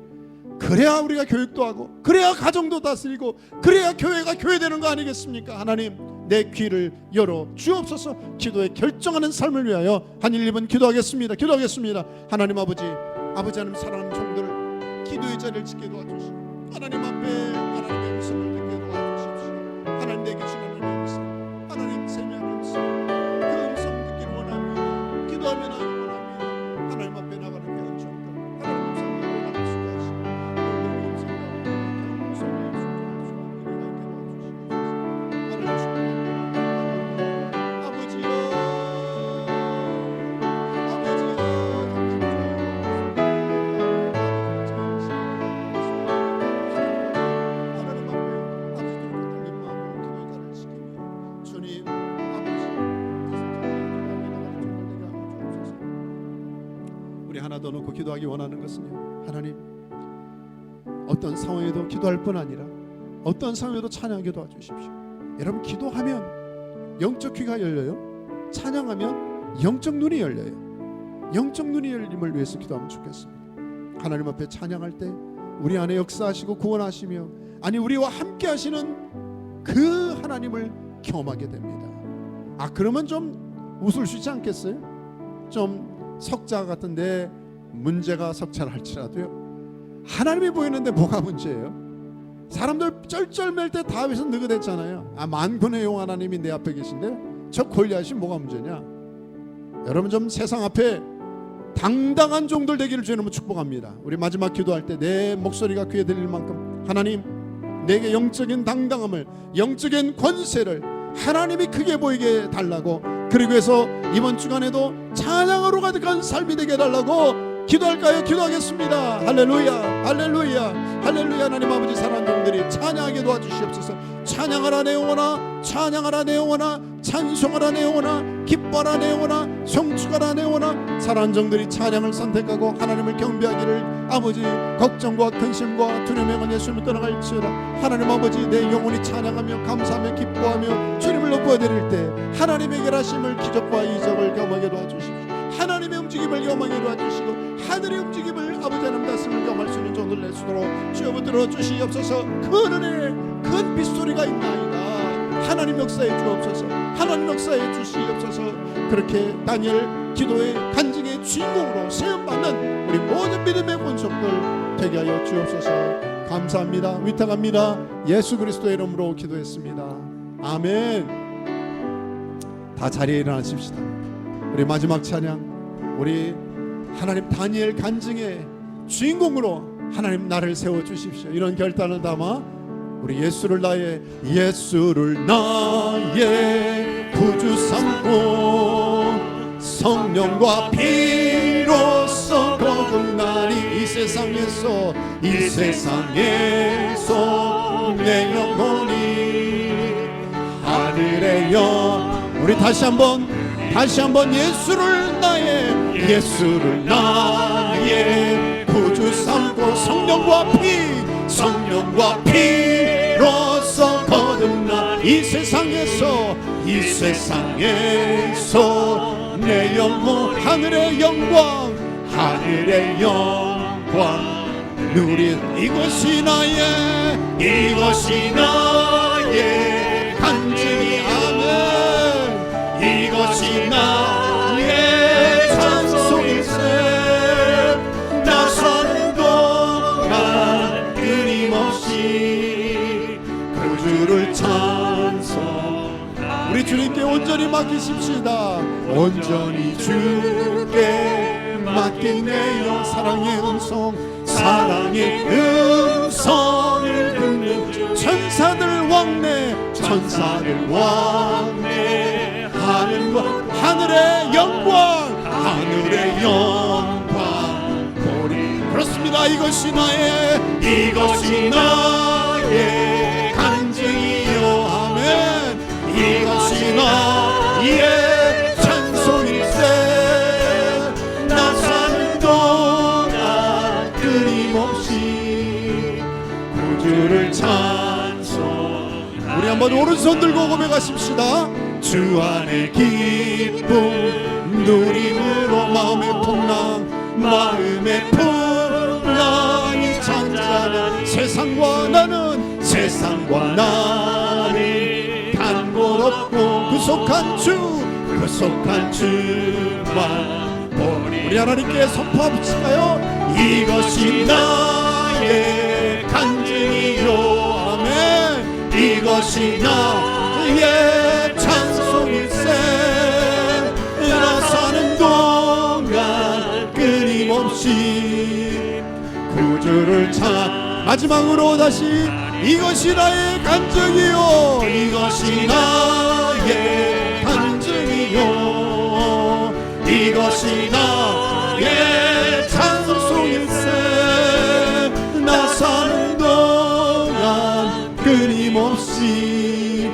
그래야 우리가 교육도 하고 그래야 가정도 다스리고 그래야 교회가 교회되는 거 아니겠습니까? 하나님 내 귀를 열어 주옵소서. 기도에 결정하는 삶을 위하여 한 1, 2분 기도하겠습니다. 기도하겠습니다. 하나님 아버지 하나님 사랑하는 종들을 기도의 자리를 지키게 도와주시고 하나님 앞에 하나님의 음성을 듣게 도와주십시오. 하나님 내게 주시는 하나님의 음성, 하나님 세미한 음성, 그 음성 듣기를 원합니다. 기도하면 원합니다. 하나님 앞에 나가는 그런 종들 하나님 음성을 원하는 수가 하시고 하나님 음성과 음성을 하나 더 놓고 기도하기 원하는 것은요, 하나님 어떤 상황에도 기도할 뿐 아니라 어떤 상황에도 찬양하게 도와주십시오. 여러분 기도하면 영적 귀가 열려요. 찬양하면 영적 눈이 열려요. 영적 눈이 열림을 위해서 기도하면 좋겠습니다. 하나님 앞에 찬양할 때 우리 안에 역사하시고 구원하시며 아니 우리와 함께 하시는 그 하나님을 경험하게 됩니다. 그러면 좀 웃을 수 있지 않겠어요? 좀 석자 같은데 문제가 석자를 할지라도요, 하나님이 보이는데 뭐가 문제예요? 사람들 쩔쩔맬 때 다윗은 느긋했잖아요. 만군의 용 하나님이 내 앞에 계신데 저 골리앗이 뭐가 문제냐? 여러분 좀 세상 앞에 당당한 종들 되기를 주의 이름으로 축복합니다. 우리 마지막 기도할 때 내 목소리가 귀에 들릴 만큼 하나님, 내게 영적인 당당함을, 영적인 권세를 하나님이 크게 보이게 달라고, 그리고 해서 이번 주간에도 찬양으로 가득한 삶이 되게 해달라고 기도할까요? 기도하겠습니다. 할렐루야, 할렐루야, 할렐루야. 하나님 아버지, 사랑하는 종들이 찬양하게 도와주시옵소서. 찬양하라 내 영혼아, 찬양하라 내 영혼아, 찬송하라 내 영혼아, 기뻐하라 내 영혼아, 성축하라 내 영혼아. 사랑하는 종들이 찬양을 선택하고 하나님을 경배하기를, 아버지 걱정과 근심과 두려움에 건 예수님을 떠나갈지어다. 하나님 아버지, 내 영혼이 찬양하며 감사하며 기뻐하며 주님을 높여드릴 때 하나님의 결하심을, 기적과 이적을 경험하게 도와주시고, 하나님의 움직임을 경험하게 도와주시고, 하늘의 움직임을 아버지 하나님 말씀을 경험할 수 있는 종들 낼 수 있도록 주여 붙들어 주시옵소서. 큰 은혜, 큰 빗소리가 있나이다. 하나님 역사해 주옵소서. 하나님 역사해 주시옵소서. 그렇게 다니엘 기도의 간증의 주인공으로 세움받는 우리 모든 믿음의 권속들 되게 하여 주옵소서. 감사합니다. 위탁합니다. 예수 그리스도의 이름으로 기도했습니다. 아멘. 다 자리에 일어나십시다. 우리 마지막 찬양, 우리 하나님 다니엘 간증의 주인공으로 하나님 나를 세워주십시오. 이런 결단을 담아 우리 예수를 나의 구주 삼고 성령과 피로써 거듭나니 이 세상에서 내 영혼이 하늘의 영. 우리 다시 한번 예수를 나의 구주 삼고 성령과 피로써 거듭나 이 세상에서 내 영혼 하늘의 영광 누리. 이것이 나의 간증이. 아멘. 이것이 나의 찬송일세. 나 사는 동안 끊임없이 구주를 찬송. 우리 주님께 온전히 맡기십시다. 온전히 주께 맡긴 내 영. 사랑의 음성을 듣는 천사들 왕래 하늘의 영광 보리. 그렇습니다. 이것이 나의 간증이요. 아멘. 이것이 나의 찬송일세. 나 사는 동안 끊임없이 구주를 찬송. 우리 한번 오른손 들고 고백하십시다. 주 안의 기쁨 누림으로 마음의 풍랑이 잔잔한 세상과 나는 단 곳 없고 구속한 주만 보리. 우리 하나님께 선포합시다요. 이것이 나의 간증이요. 아멘. 이것이 나의 찬송일세. 나 사는 동안 끊임없이 구주를 마지막으로 다시 이것이 나의 간증이요. 이것이 나의 간증이요. 이것이 나의 찬송일세. 나 사는 동안 끊임없이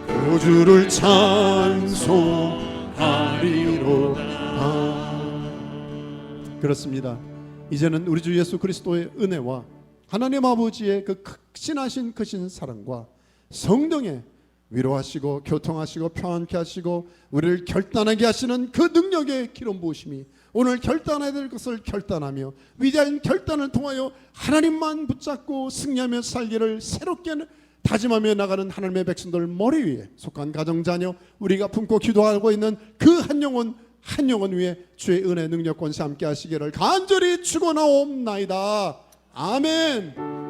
구주를 찬송하리로다. 그렇습니다. 이제는 우리 주 예수 그리스도의 은혜와 하나님 아버지의 그 극진하신 크신 사랑과 성령의 위로하시고 교통하시고 평안케 하시고 우리를 결단하게 하시는 그 능력의 기름 부으심이 오늘 결단해야 될 것을 결단하며 위대한 결단을 통하여 하나님만 붙잡고 승리하며 살기를 새롭게 다짐하며 나가는 하나님의 백성들 머리 위에 속한 가정자녀 우리가 품고 기도하고 있는 그 한 영혼 위에 주의 은혜 능력 권세 함께 하시기를 간절히 축원하옵나이다. 아멘.